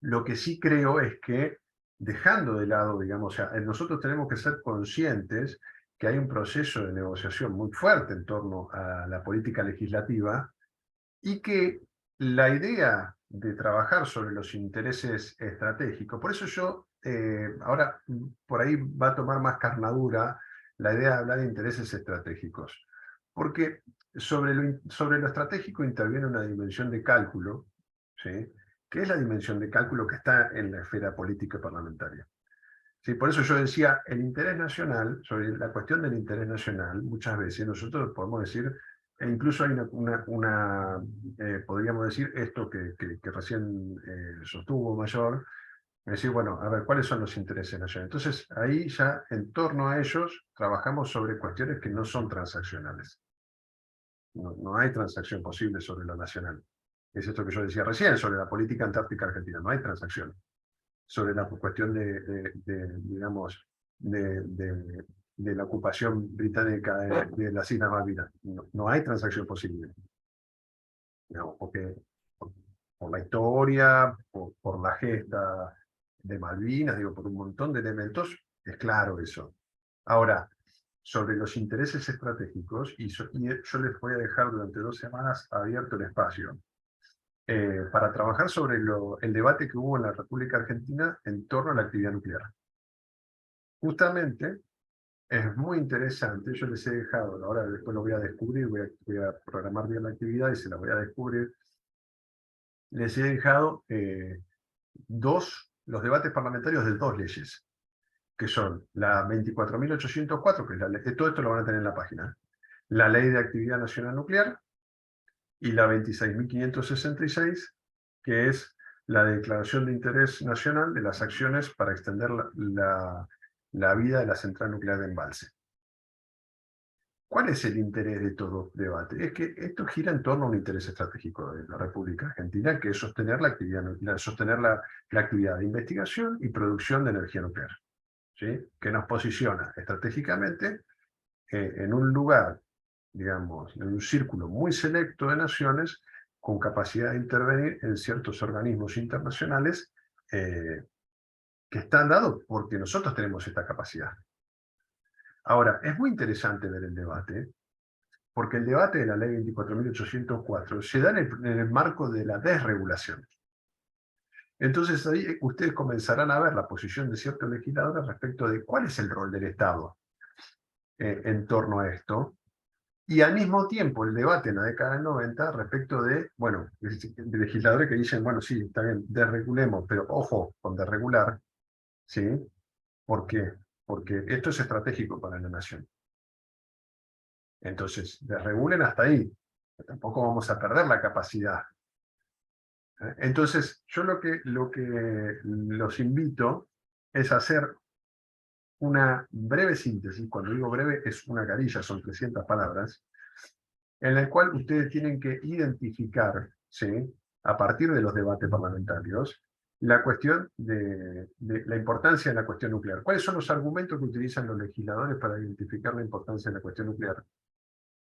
lo que sí creo es que, dejando de lado, digamos, o sea, nosotros tenemos que ser conscientes que hay un proceso de negociación muy fuerte en torno a la política legislativa, y que la idea de trabajar sobre los intereses estratégicos, por eso yo, ahora por ahí va a tomar más carnadura la idea de hablar de intereses estratégicos, porque sobre lo estratégico interviene una dimensión de cálculo, ¿sí? Que es la dimensión de cálculo que está en la esfera política y parlamentaria. Sí, por eso yo decía, el interés nacional, sobre la cuestión del interés nacional, muchas veces nosotros podemos decir, e incluso hay podríamos decir esto que recién sostuvo Mayor, decir, bueno, a ver, ¿cuáles son los intereses nacionales? Entonces, ahí ya en torno a ellos trabajamos sobre cuestiones que no son transaccionales. No hay transacción posible sobre lo nacional. Es esto que yo decía recién, sobre la política antártica argentina, no hay transacción sobre la cuestión digamos, de la ocupación británica de las Islas Malvinas. No hay transacción posible. Digamos, porque por la historia, por la gesta de Malvinas, digo, por un montón de elementos, es claro eso. Ahora, sobre los intereses estratégicos, y yo les voy a dejar durante 2 semanas abierto el espacio. para trabajar sobre el debate que hubo en la República Argentina en torno a la actividad nuclear. Justamente, es muy interesante, yo les he dejado, ahora después lo voy a descubrir, voy a programar bien la actividad y se la voy a descubrir. Les he dejado los debates parlamentarios de dos leyes, que son la 24.804, que es la ley, todo esto lo van a tener en la página, la Ley de Actividad Nacional Nuclear, y la 26.566, que es la Declaración de Interés Nacional de las acciones para extender la vida de la central nuclear de Embalse. ¿Cuál es el interés de todo debate? Es que esto gira en torno a un interés estratégico de la República Argentina, que es sostener la actividad nuclear, sostener la actividad de investigación y producción de energía nuclear, ¿sí? Que nos posiciona estratégicamente en un lugar, digamos, en un círculo muy selecto de naciones con capacidad de intervenir en ciertos organismos internacionales que están dados porque nosotros tenemos esta capacidad. Ahora, es muy interesante ver el debate, porque el debate de la ley 24.804 se da en el marco de la desregulación. Entonces ahí ustedes comenzarán a ver la posición de ciertos legisladores respecto de cuál es el rol del Estado en torno a esto, y al mismo tiempo el debate en la década del 90 respecto de, bueno, de legisladores que dicen, bueno, sí, está bien, desregulemos, pero ojo con desregular, ¿sí? ¿Por qué? Porque esto es estratégico para la nación. Entonces, desregulen hasta ahí. Tampoco vamos a perder la capacidad. Entonces, yo lo que los invito es a hacer una breve síntesis. Cuando digo breve, es una carilla, son 300 palabras, en la cual ustedes tienen que identificar, ¿sí?, a partir de los debates parlamentarios, la cuestión de la importancia de la cuestión nuclear. ¿Cuáles son los argumentos que utilizan los legisladores para identificar la importancia de la cuestión nuclear?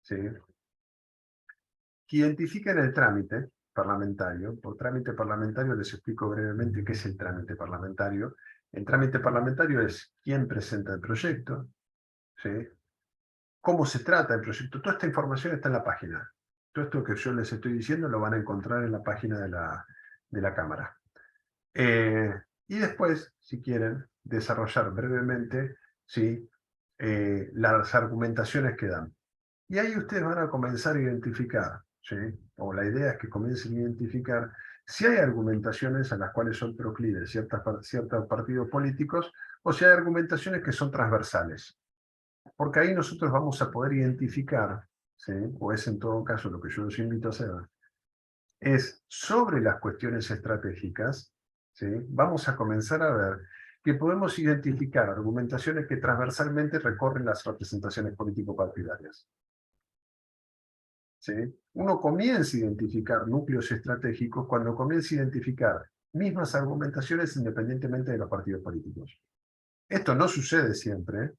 ¿Sí? Que identifiquen el trámite parlamentario. Por trámite parlamentario les explico brevemente qué es el trámite parlamentario. El trámite parlamentario es quién presenta el proyecto, ¿sí?, cómo se trata el proyecto. Toda esta información está en la página. Todo esto que yo les estoy diciendo lo van a encontrar en la página de la Cámara. Y después, si quieren, desarrollar brevemente, ¿sí?, las argumentaciones que dan. Y ahí ustedes van a comenzar a identificar, ¿sí?, o la idea es que comiencen a identificar si hay argumentaciones a las cuales son proclives ciertos partidos políticos, o si hay argumentaciones que son transversales. Porque ahí nosotros vamos a poder identificar, ¿sí?, o es en todo caso lo que yo los invito a hacer, es sobre las cuestiones estratégicas, ¿sí?, vamos a comenzar a ver que podemos identificar argumentaciones que transversalmente recorren las representaciones político-partidarias. ¿Sí? Uno comienza a identificar núcleos estratégicos cuando comienza a identificar mismas argumentaciones independientemente de los partidos políticos. Esto no sucede siempre,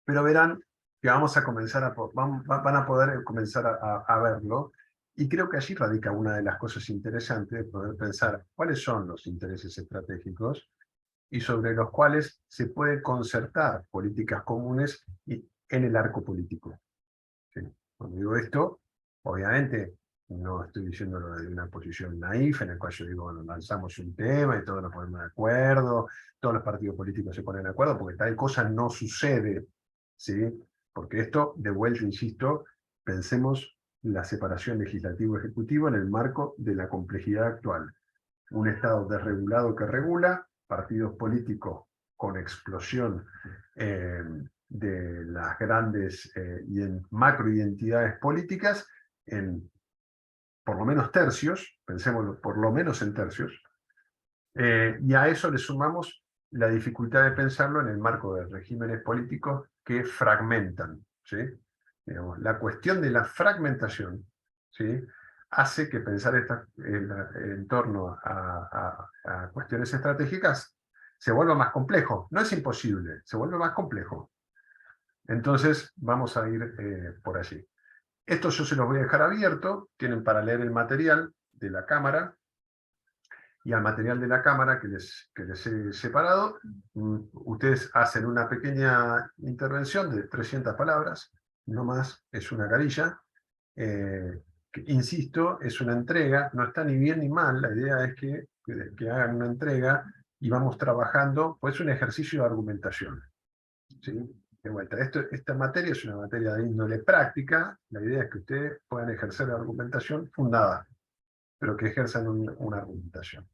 pero verán que vamos a comenzar van a poder comenzar a verlo, y creo que allí radica una de las cosas interesantes de poder pensar cuáles son los intereses estratégicos y sobre los cuales se pueden concertar políticas comunes en el arco político. ¿Sí? Cuando digo esto, obviamente no estoy diciéndolo de una posición naif, en la cual yo digo, bueno, lanzamos un tema y todos nos ponemos de acuerdo, todos los partidos políticos se ponen de acuerdo, porque tal cosa no sucede, ¿sí? Porque esto, de vuelta, insisto, pensemos la separación legislativo-ejecutivo en el marco de la complejidad actual. Un Estado desregulado que regula, partidos políticos con explosión de las grandes macroidentidades políticas en por lo menos tercios, pensémoslo, por lo menos en tercios, y a eso le sumamos la dificultad de pensarlo en el marco de regímenes políticos que fragmentan, ¿sí? Digamos, la cuestión de la fragmentación, ¿sí?, hace que pensar en torno a cuestiones estratégicas se vuelva más complejo. No es imposible, se vuelve más complejo. Entonces, vamos a ir por allí. Esto yo se los voy a dejar abierto, tienen para leer el material de la Cámara, y al material de la Cámara que les he separado, ustedes hacen una pequeña intervención de 300 palabras, no más, es una carilla, que, insisto, es una entrega, no está ni bien ni mal, la idea es que hagan una entrega y vamos trabajando, pues es un ejercicio de argumentación. ¿Sí? De vuelta, esta materia es una materia de índole práctica, la idea es que ustedes puedan ejercer la argumentación fundada, pero que ejerzan una argumentación.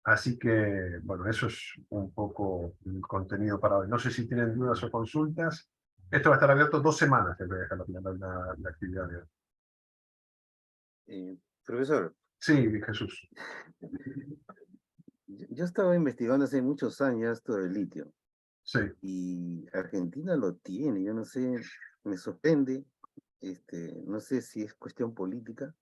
Así que, bueno, eso es un poco el contenido para hoy. No sé si tienen dudas o consultas. Esto va a estar abierto 2 semanas, te voy a dejar la actividad de hoy. Profesor, Sí, Jesús. yo estaba investigando hace muchos años esto del litio Sí, y Argentina lo tiene, yo no sé, me sorprende, no sé si es cuestión política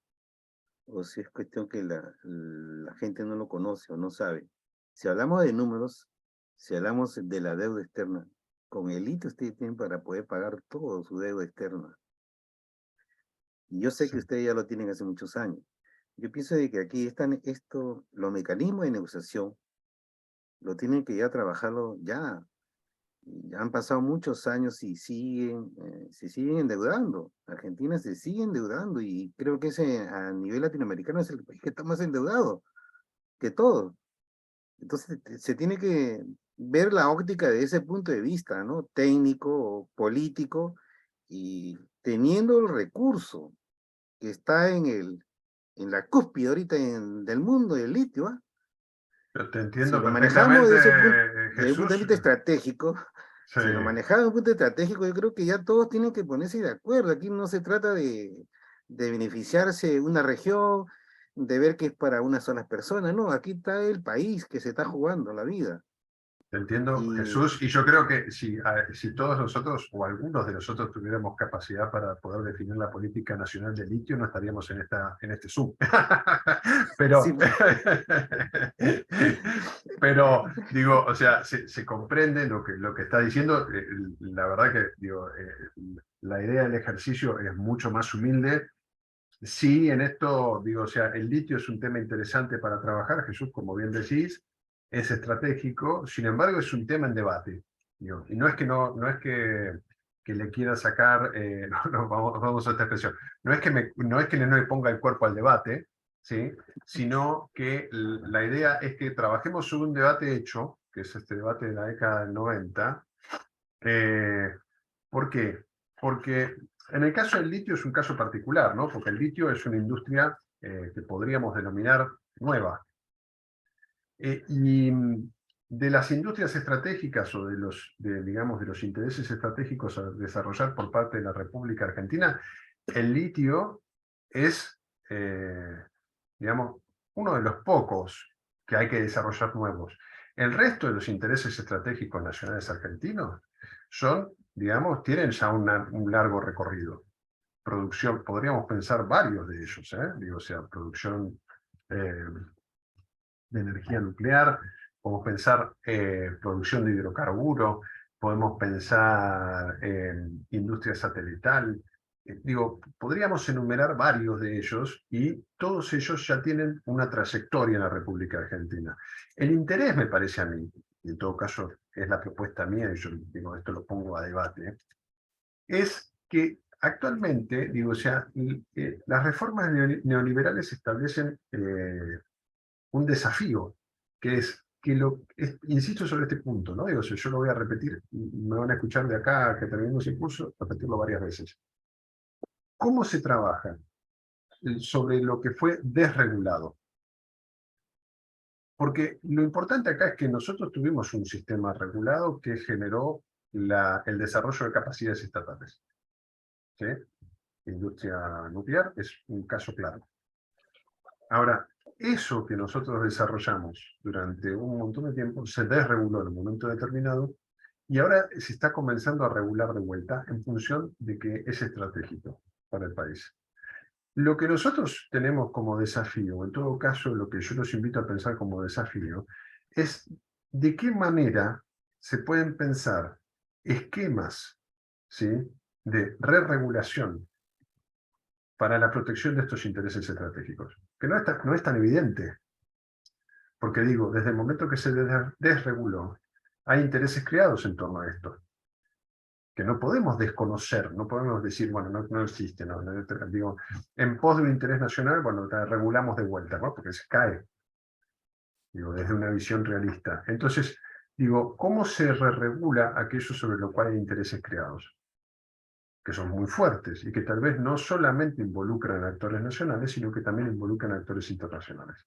o si es cuestión que la gente no lo conoce o no sabe. Si hablamos de números, si hablamos de la deuda externa, con el litio ustedes tienen para poder pagar todo su deuda externa. Y yo sé sí. que ustedes ya lo tienen hace muchos años. Yo pienso de que aquí están los mecanismos de negociación, lo tienen que ya trabajarlo ya. Ya han pasado muchos años y se siguen endeudando. Argentina se sigue endeudando y creo que a nivel latinoamericano es el país que está más endeudado que todo. Entonces se tiene que ver la óptica de ese punto de vista, ¿no? Técnico, político, y teniendo el recurso que está en la cúspide ahorita del mundo del litio, ¿ah? Yo te Si entiendo lo manejamos perfectamente, desde un punto de Jesús. vista estratégico, Sí. si lo manejamos desde un punto estratégico, yo creo que ya todos tienen que ponerse de acuerdo. Aquí no se trata de beneficiarse una región, de ver que es para unas solas personas, no, aquí está el país que se está jugando la vida. Te entiendo, Y Jesús, y yo creo que si todos nosotros o algunos de nosotros tuviéramos capacidad para poder definir la política nacional del litio, no estaríamos en este Zoom. sí, Pero, pero digo, o sea, se comprende lo que está diciendo. La verdad que digo, la idea del ejercicio es mucho más humilde. Sí, en esto, digo, o sea, el litio es un tema interesante para trabajar, Jesús, como bien decís, es estratégico, sin embargo, es un tema en debate. Digo, y no es que le quiera sacar, vamos a esta expresión, no es que no le ponga el cuerpo al debate, ¿sí? Sino que la idea es que trabajemos sobre un debate hecho, que es este debate de la década del 90. ¿Por qué? Porque en el caso del litio es un caso particular, ¿no? Porque el litio es una industria que podríamos denominar nueva. Y de las industrias estratégicas o digamos, de los intereses estratégicos a desarrollar por parte de la República Argentina, el litio es, digamos, uno de los pocos que hay que desarrollar nuevos. El resto de los intereses estratégicos nacionales argentinos son, digamos, tienen ya un largo recorrido. Producción, podríamos pensar varios de ellos, ¿eh? Digo, o sea, producción de energía nuclear, podemos pensar producción de hidrocarburos, podemos pensar en industria satelital. Digo, podríamos enumerar varios de ellos y todos ellos ya tienen una trayectoria en la República Argentina. El interés, me parece a mí, y en todo caso es la propuesta mía, y yo digo, esto lo pongo a debate, es que actualmente, digo, o sea, las reformas neoliberales establecen un desafío, que es que insisto sobre este punto, ¿no? Digo, si yo lo voy a repetir, me van a escuchar de acá que terminemos el curso, repetirlo varias veces. ¿Cómo se trabaja sobre lo que fue desregulado? Porque lo importante acá es que nosotros tuvimos un sistema regulado que generó el desarrollo de capacidades estatales. ¿Sí? Industria nuclear es un caso claro. Ahora, eso que nosotros desarrollamos durante un montón de tiempo se desreguló en un momento determinado y ahora se está comenzando a regular de vuelta en función de que es estratégico para el país. Lo que nosotros tenemos como desafío, en todo caso lo que yo los invito a pensar como desafío, es de qué manera se pueden pensar esquemas, ¿sí?, de re-regulación para la protección de estos intereses estratégicos, que no es tan evidente, porque digo, desde el momento que se desreguló, hay intereses creados en torno a esto. que no podemos desconocer, no podemos decir, bueno, no existe, digo, en pos de un interés nacional, bueno, regulamos de vuelta, ¿no? Porque se cae, digo, desde una visión realista. Entonces, digo, ¿cómo se regula aquello sobre lo cual hay intereses creados? Que son muy fuertes y que tal vez no solamente involucran a actores nacionales, sino que también involucran a actores internacionales.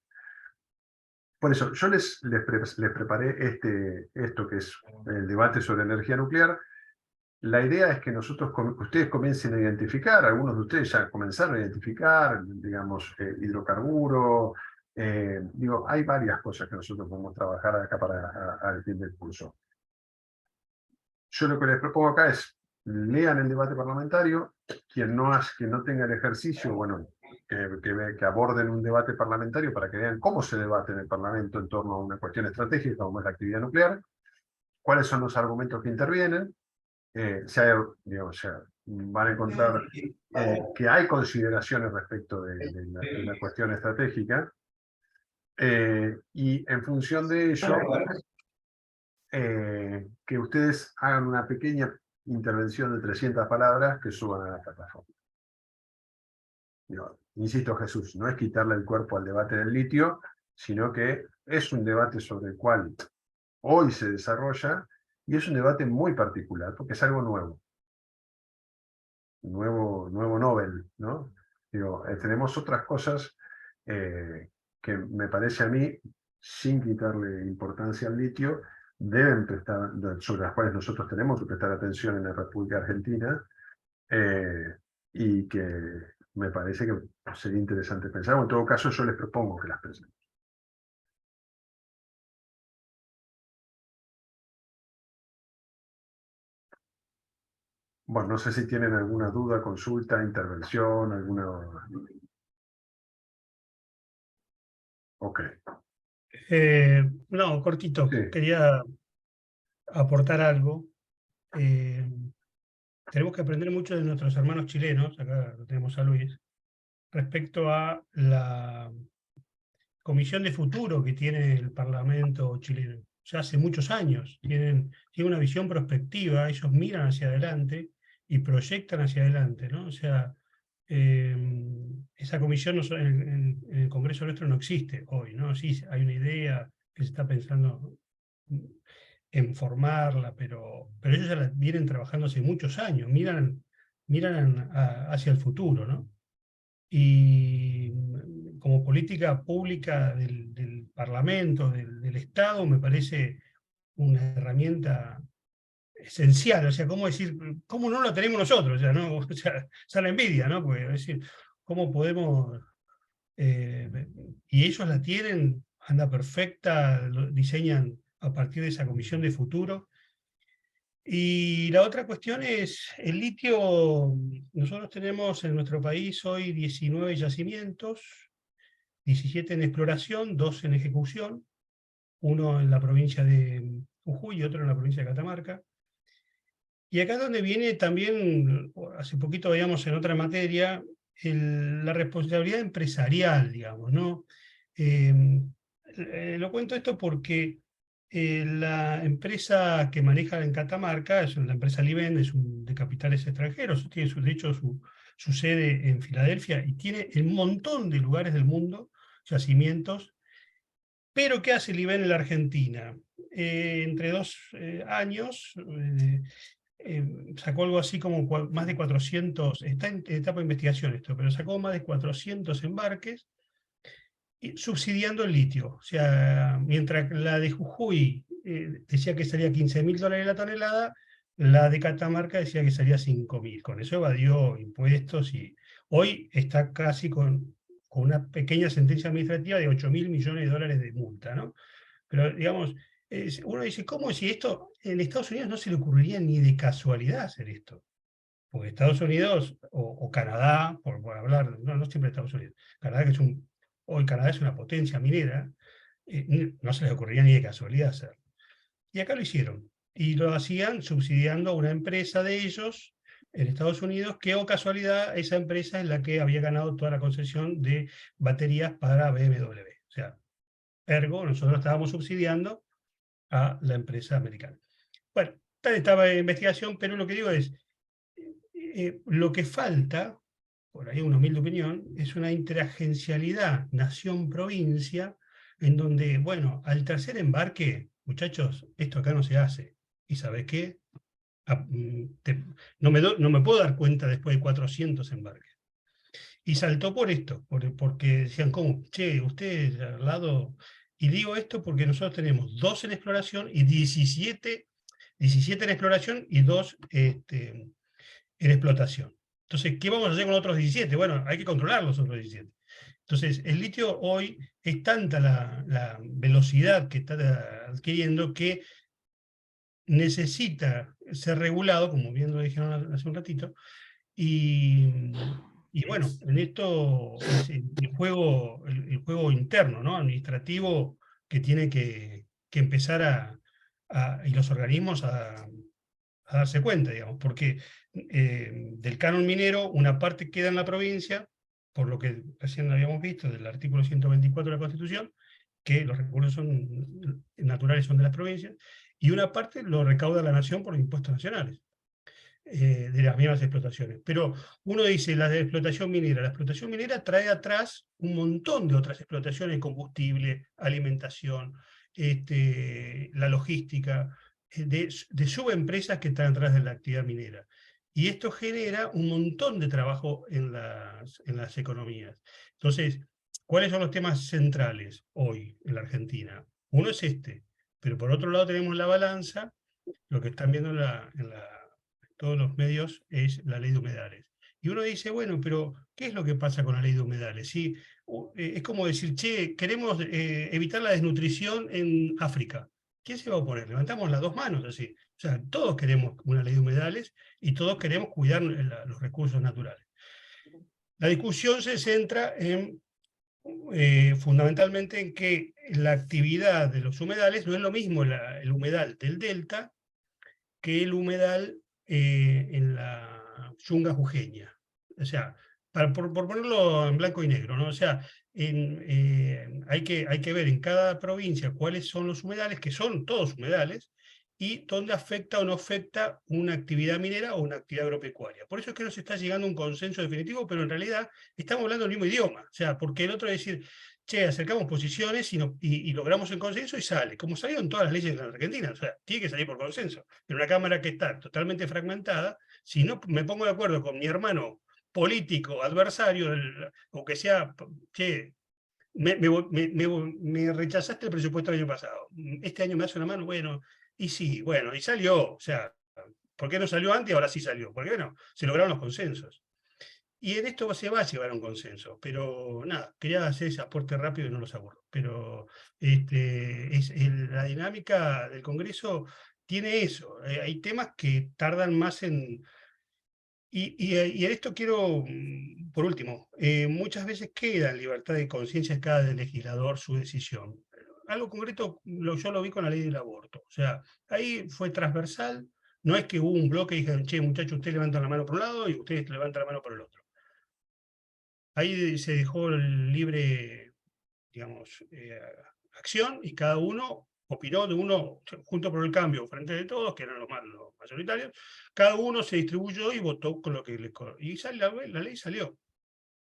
Por eso, yo les preparé esto que es el debate sobre energía nuclear. La idea es que ustedes comiencen a identificar, algunos de ustedes ya comenzaron a identificar, digamos, hidrocarburos. Digo, hay varias cosas que nosotros podemos trabajar acá al fin del curso. Yo lo que les propongo acá es, lean el debate parlamentario, quien no tenga el ejercicio, bueno, que aborden un debate parlamentario para que vean cómo se debate en el Parlamento en torno a una cuestión estratégica como es la actividad nuclear, cuáles son los argumentos que intervienen, van a encontrar que hay consideraciones respecto de la cuestión estratégica, y en función de ello, que ustedes hagan una pequeña intervención de 300 palabras que suban a la plataforma. Insisto, Jesús, no es quitarle el cuerpo al debate del litio, sino que es un debate sobre el cual hoy se desarrolla, y es un debate muy particular, porque es algo nuevo. Nuevo Nobel, ¿no? Digo, tenemos otras cosas que me parece a mí, sin quitarle importancia al litio, deben prestar, sobre las cuales nosotros tenemos que prestar atención en la República Argentina, y que me parece que sería interesante pensar. En todo caso, yo les propongo que las pensemos. Bueno, no sé si tienen alguna duda, consulta, intervención, alguna... Ok. No, cortito. Sí. Quería aportar algo. Tenemos que aprender mucho de nuestros hermanos chilenos, acá lo tenemos a Luis, respecto a la comisión de futuro que tiene el Parlamento chileno. Ya hace muchos años tienen una visión prospectiva, ellos miran hacia adelante y proyectan hacia adelante, ¿no? O sea, esa comisión en el Congreso nuestro no existe hoy, ¿no? Sí, hay una idea que se está pensando en formarla, pero ellos ya la vienen trabajando hace muchos años, miran hacia el futuro, ¿no? Y como política pública del Parlamento, del Estado, me parece una herramienta esencial. O sea, ¿cómo decir, cómo no la tenemos nosotros? O sea, ¿no? O sea, la envidia, ¿no? Porque, es decir, ¿cómo podemos...? Y ellos la tienen, anda perfecta, lo diseñan a partir de esa comisión de futuro. Y la otra cuestión es el litio. Nosotros tenemos en nuestro país hoy 19 yacimientos, 17 en exploración, 2 en ejecución, uno en la provincia de Jujuy y otro en la provincia de Catamarca. Y acá donde viene también, hace poquito veíamos en otra materia, la responsabilidad empresarial, digamos, ¿no? Lo cuento esto porque la empresa que maneja en Catamarca es la empresa Liven, es de capitales extranjeros, tiene de hecho su sede en Filadelfia y tiene un montón de lugares del mundo, yacimientos. Pero ¿qué hace Liven en la Argentina? Entre 2 años sacó algo así como más de 400, está en etapa de investigación esto, pero sacó más de 400 embarques subsidiando el litio. O sea, mientras la de Jujuy decía que salía $15.000 la tonelada, la de Catamarca decía que salía 5.000. Con eso evadió impuestos y hoy está casi con una pequeña sentencia administrativa de $8.000 millones de multa, ¿no? Pero, digamos, uno dice, ¿cómo si esto en Estados Unidos no se le ocurriría ni de casualidad hacer esto? Porque Estados Unidos o Canadá, por hablar, no siempre Estados Unidos, Canadá que hoy Canadá es una potencia minera, no se les ocurriría ni de casualidad hacerlo. Y acá lo hicieron. Y lo hacían subsidiando a una empresa de ellos en Estados Unidos, que, o casualidad, esa empresa es la que había ganado toda la concesión de baterías para BMW. O sea, ergo, nosotros estábamos subsidiando a la empresa americana. Bueno, estaba en investigación, pero lo que digo es, lo que falta, por ahí una humilde opinión, es una interagencialidad nación-provincia, en donde, bueno, al tercer embarque, muchachos, esto acá no se hace. ¿Y sabes qué? No me puedo dar cuenta después de 400 embarques. Y saltó por esto, porque decían, ¿cómo? Che, usted al lado... Y digo esto porque nosotros tenemos 2 en exploración y 17 en exploración y 2 en explotación. Entonces, ¿qué vamos a hacer con los otros 17? Bueno, hay que controlar los otros 17. Entonces, el litio hoy es tanta la velocidad que está adquiriendo que necesita ser regulado, como bien lo dijeron hace un ratito, y bueno, en esto es el juego interno, ¿no? Administrativo que tiene que empezar y los organismos a darse cuenta, digamos, porque del canon minero una parte queda en la provincia, por lo que recién habíamos visto del artículo 124 de la Constitución, que los recursos naturales son de las provincias, y una parte lo recauda la nación por los impuestos nacionales de las mismas explotaciones. Pero uno dice, la explotación minera trae atrás un montón de otras explotaciones, combustible, alimentación, la logística, de subempresas que están atrás de la actividad minera. Y esto genera un montón de trabajo en las economías. Entonces, ¿cuáles son los temas centrales hoy en la Argentina? Uno es pero por otro lado tenemos la balanza, lo que están viendo en todos los medios es la ley de humedales. Y uno dice, bueno, pero ¿qué es lo que pasa con la ley de humedales? ¿Sí? Es como decir, che, queremos evitar la desnutrición en África. ¿Quién se va a oponer? Levantamos las 2 manos así. O sea, todos queremos una ley de humedales y todos queremos cuidar los recursos naturales. La discusión se centra fundamentalmente en que la actividad de los humedales no es lo mismo el humedal del delta que el humedal en la yunga jujeña. O sea, por ponerlo en blanco y negro, ¿no? O sea, hay que ver en cada provincia cuáles son los humedales, que son todos humedales, y dónde afecta o no afecta una actividad minera o una actividad agropecuaria. Por eso es que no se está llegando a un consenso definitivo, pero en realidad estamos hablando el mismo idioma. O sea, porque el otro es decir, che, acercamos posiciones y logramos el consenso y sale, como salieron todas las leyes en la Argentina. O sea, tiene que salir por consenso. En una Cámara que está totalmente fragmentada, si no me pongo de acuerdo con mi hermano político, adversario, o que sea, che, me rechazaste el presupuesto del año pasado, este año me hace una mano, bueno, y sí, bueno, y salió, o sea, ¿por qué no salió antes? Ahora sí salió, porque bueno, se lograron los consensos. Y en esto se va a llevar a un consenso, pero nada, quería hacer ese aporte rápido y no los aburro. Pero la dinámica del Congreso tiene eso, hay temas que tardan más en... Y en esto quiero, por último, muchas veces queda en libertad de conciencia de cada legislador su decisión. Algo concreto yo lo vi con la ley del aborto. O sea, ahí fue transversal, no es que hubo un bloque y dijeron, che, muchachos, ustedes levantan la mano por un lado y ustedes levantan la mano por el otro. Ahí se dejó libre, digamos, acción y cada uno opinó de uno, junto por el cambio, frente de todos, que eran los mayoritarios, cada uno se distribuyó y votó con lo que le... Y la ley salió,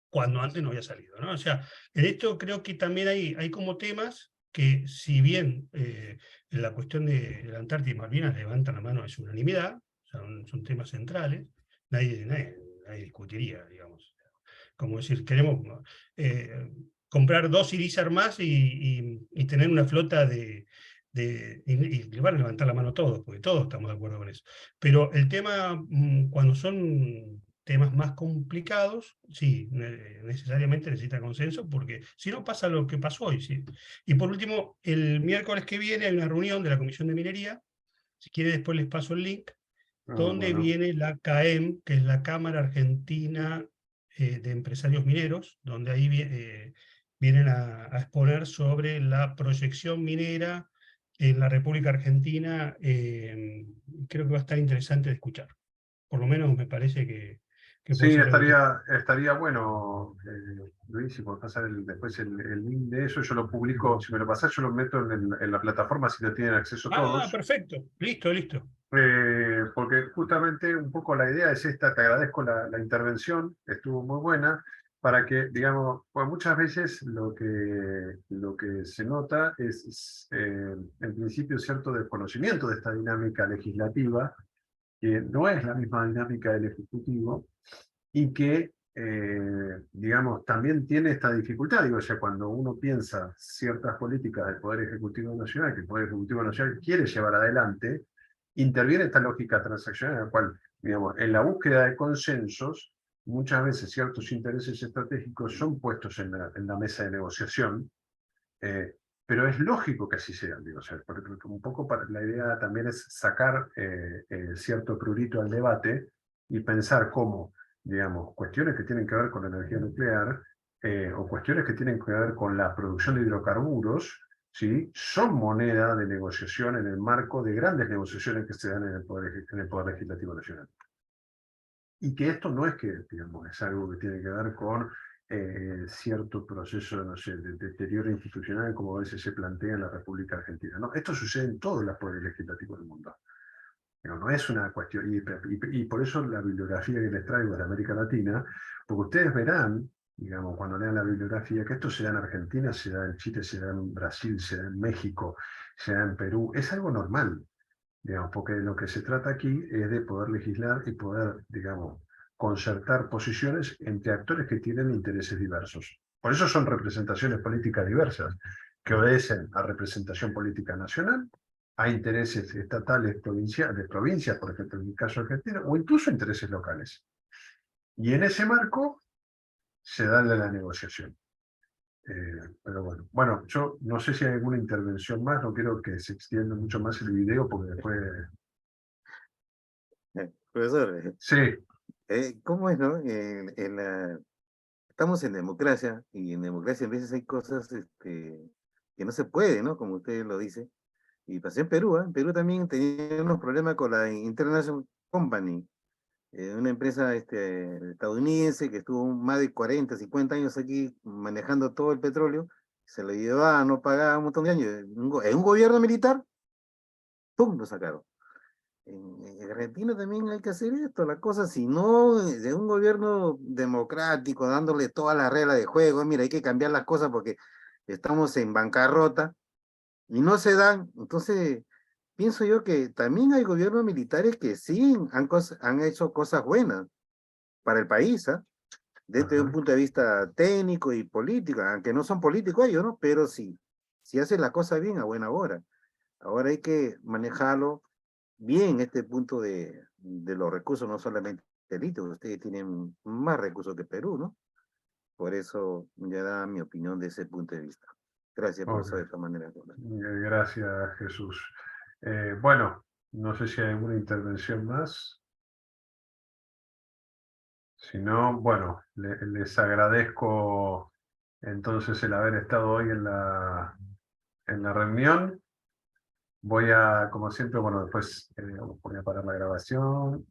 cuando antes no había salido, ¿no? O sea, en esto creo que también hay como temas que, si bien en la cuestión de la Antártida y Malvinas levantan la mano, es unanimidad, son temas centrales, nadie discutiría, digamos. Como decir, queremos comprar 2 Irizar más y tener una flota y le van a levantar la mano todos, porque todos estamos de acuerdo con eso. Pero el tema, cuando son temas más complicados, sí, necesariamente necesita consenso, porque si no pasa lo que pasó hoy. ¿Sí? Y por último, el miércoles que viene hay una reunión de la Comisión de Minería, si quiere después les paso el link, donde bueno. viene la CAEM, que es la Cámara Argentina de Empresarios Mineros, donde ahí vienen a exponer sobre la proyección minera en la República Argentina. Creo que va a estar interesante de escuchar. Por lo menos me parece que que Sí, puede ser útil. estaría bueno, Luis, si podés pasar después el link de eso, yo lo publico, si me lo pasás, yo lo meto en la plataforma si lo tienen acceso Ah, todos. perfecto. Listo, listo. Porque justamente un poco la idea es esta, te agradezco la intervención, estuvo muy buena, para que, digamos, pues muchas veces lo que se nota es en principio cierto desconocimiento de esta dinámica legislativa, que no es la misma dinámica del Ejecutivo, y que, digamos, también tiene esta dificultad. Digo, o sea, cuando uno piensa ciertas políticas del Poder Ejecutivo Nacional, que el Poder Ejecutivo Nacional quiere llevar adelante, interviene esta lógica transaccional en la cual, digamos, en la búsqueda de consensos, muchas veces ciertos intereses estratégicos son puestos en la mesa de negociación, pero es lógico que así sea, digo, o sea, porque un poco la idea también es sacar cierto prurito al debate y pensar cómo, digamos, cuestiones que tienen que ver con la energía nuclear o cuestiones que tienen que ver con la producción de hidrocarburos, ¿sí? Son moneda de negociación en el marco de grandes negociaciones que se dan en el Poder Legislativo Nacional. Y que esto no es que, digamos, es algo que tiene que ver con cierto proceso, no sé, de deterioro institucional, como a veces se plantea en la República Argentina. No, esto sucede en todos los poderes legislativos del mundo. No es una cuestión, y por eso la bibliografía que les traigo de América Latina, porque ustedes verán, digamos, cuando lean la bibliografía, que esto se da en Argentina, se da en Chile, se da en Brasil, se da en México, se da en Perú, es algo normal. Digamos, porque lo que se trata aquí es de poder legislar y poder, digamos, concertar posiciones entre actores que tienen intereses diversos. Por eso son representaciones políticas diversas, que obedecen a representación política nacional, a intereses estatales, de provincias, por ejemplo, en el caso argentino, o incluso intereses locales. Y en ese marco se da la negociación. Pero bueno, yo no sé si hay alguna intervención más, no quiero que se extienda mucho más el video porque después... Profesor, Sí, ¿cómo es, no? Estamos en democracia y en democracia a veces hay cosas que no se puede, ¿no? Como usted lo dice. Y pasé en Perú, ¿ah? En Perú también teníamos problemas con la International Company, una empresa estadounidense que estuvo más de 40, 50 años aquí manejando todo el petróleo, se lo llevaba, no pagaba un montón de años. En un gobierno militar, ¡pum!, lo sacaron. En Argentina también hay que hacer esto, la cosa, si no, de un gobierno democrático, dándole todas las reglas de juego, mira, hay que cambiar las cosas porque estamos en bancarrota, y no se dan, entonces pienso yo que también hay gobiernos militares que sí han hecho cosas buenas para el país, ¿ah? Desde un ajá. punto de vista técnico y político, aunque no son políticos ellos, ¿no? Pero sí, si hacen la cosa bien a buena hora. Ahora hay que manejarlo bien este punto de los recursos, no solamente el ITE, ustedes tienen más recursos que Perú, ¿no? Por eso ya da mi opinión de ese punto de vista. Gracias, Ok, profesor, de esta manera. gracias, Jesús. Bueno, no sé si hay alguna intervención más. Si no, bueno, les agradezco entonces el haber estado hoy en la reunión. Voy a, como siempre, bueno, después voy a parar la grabación.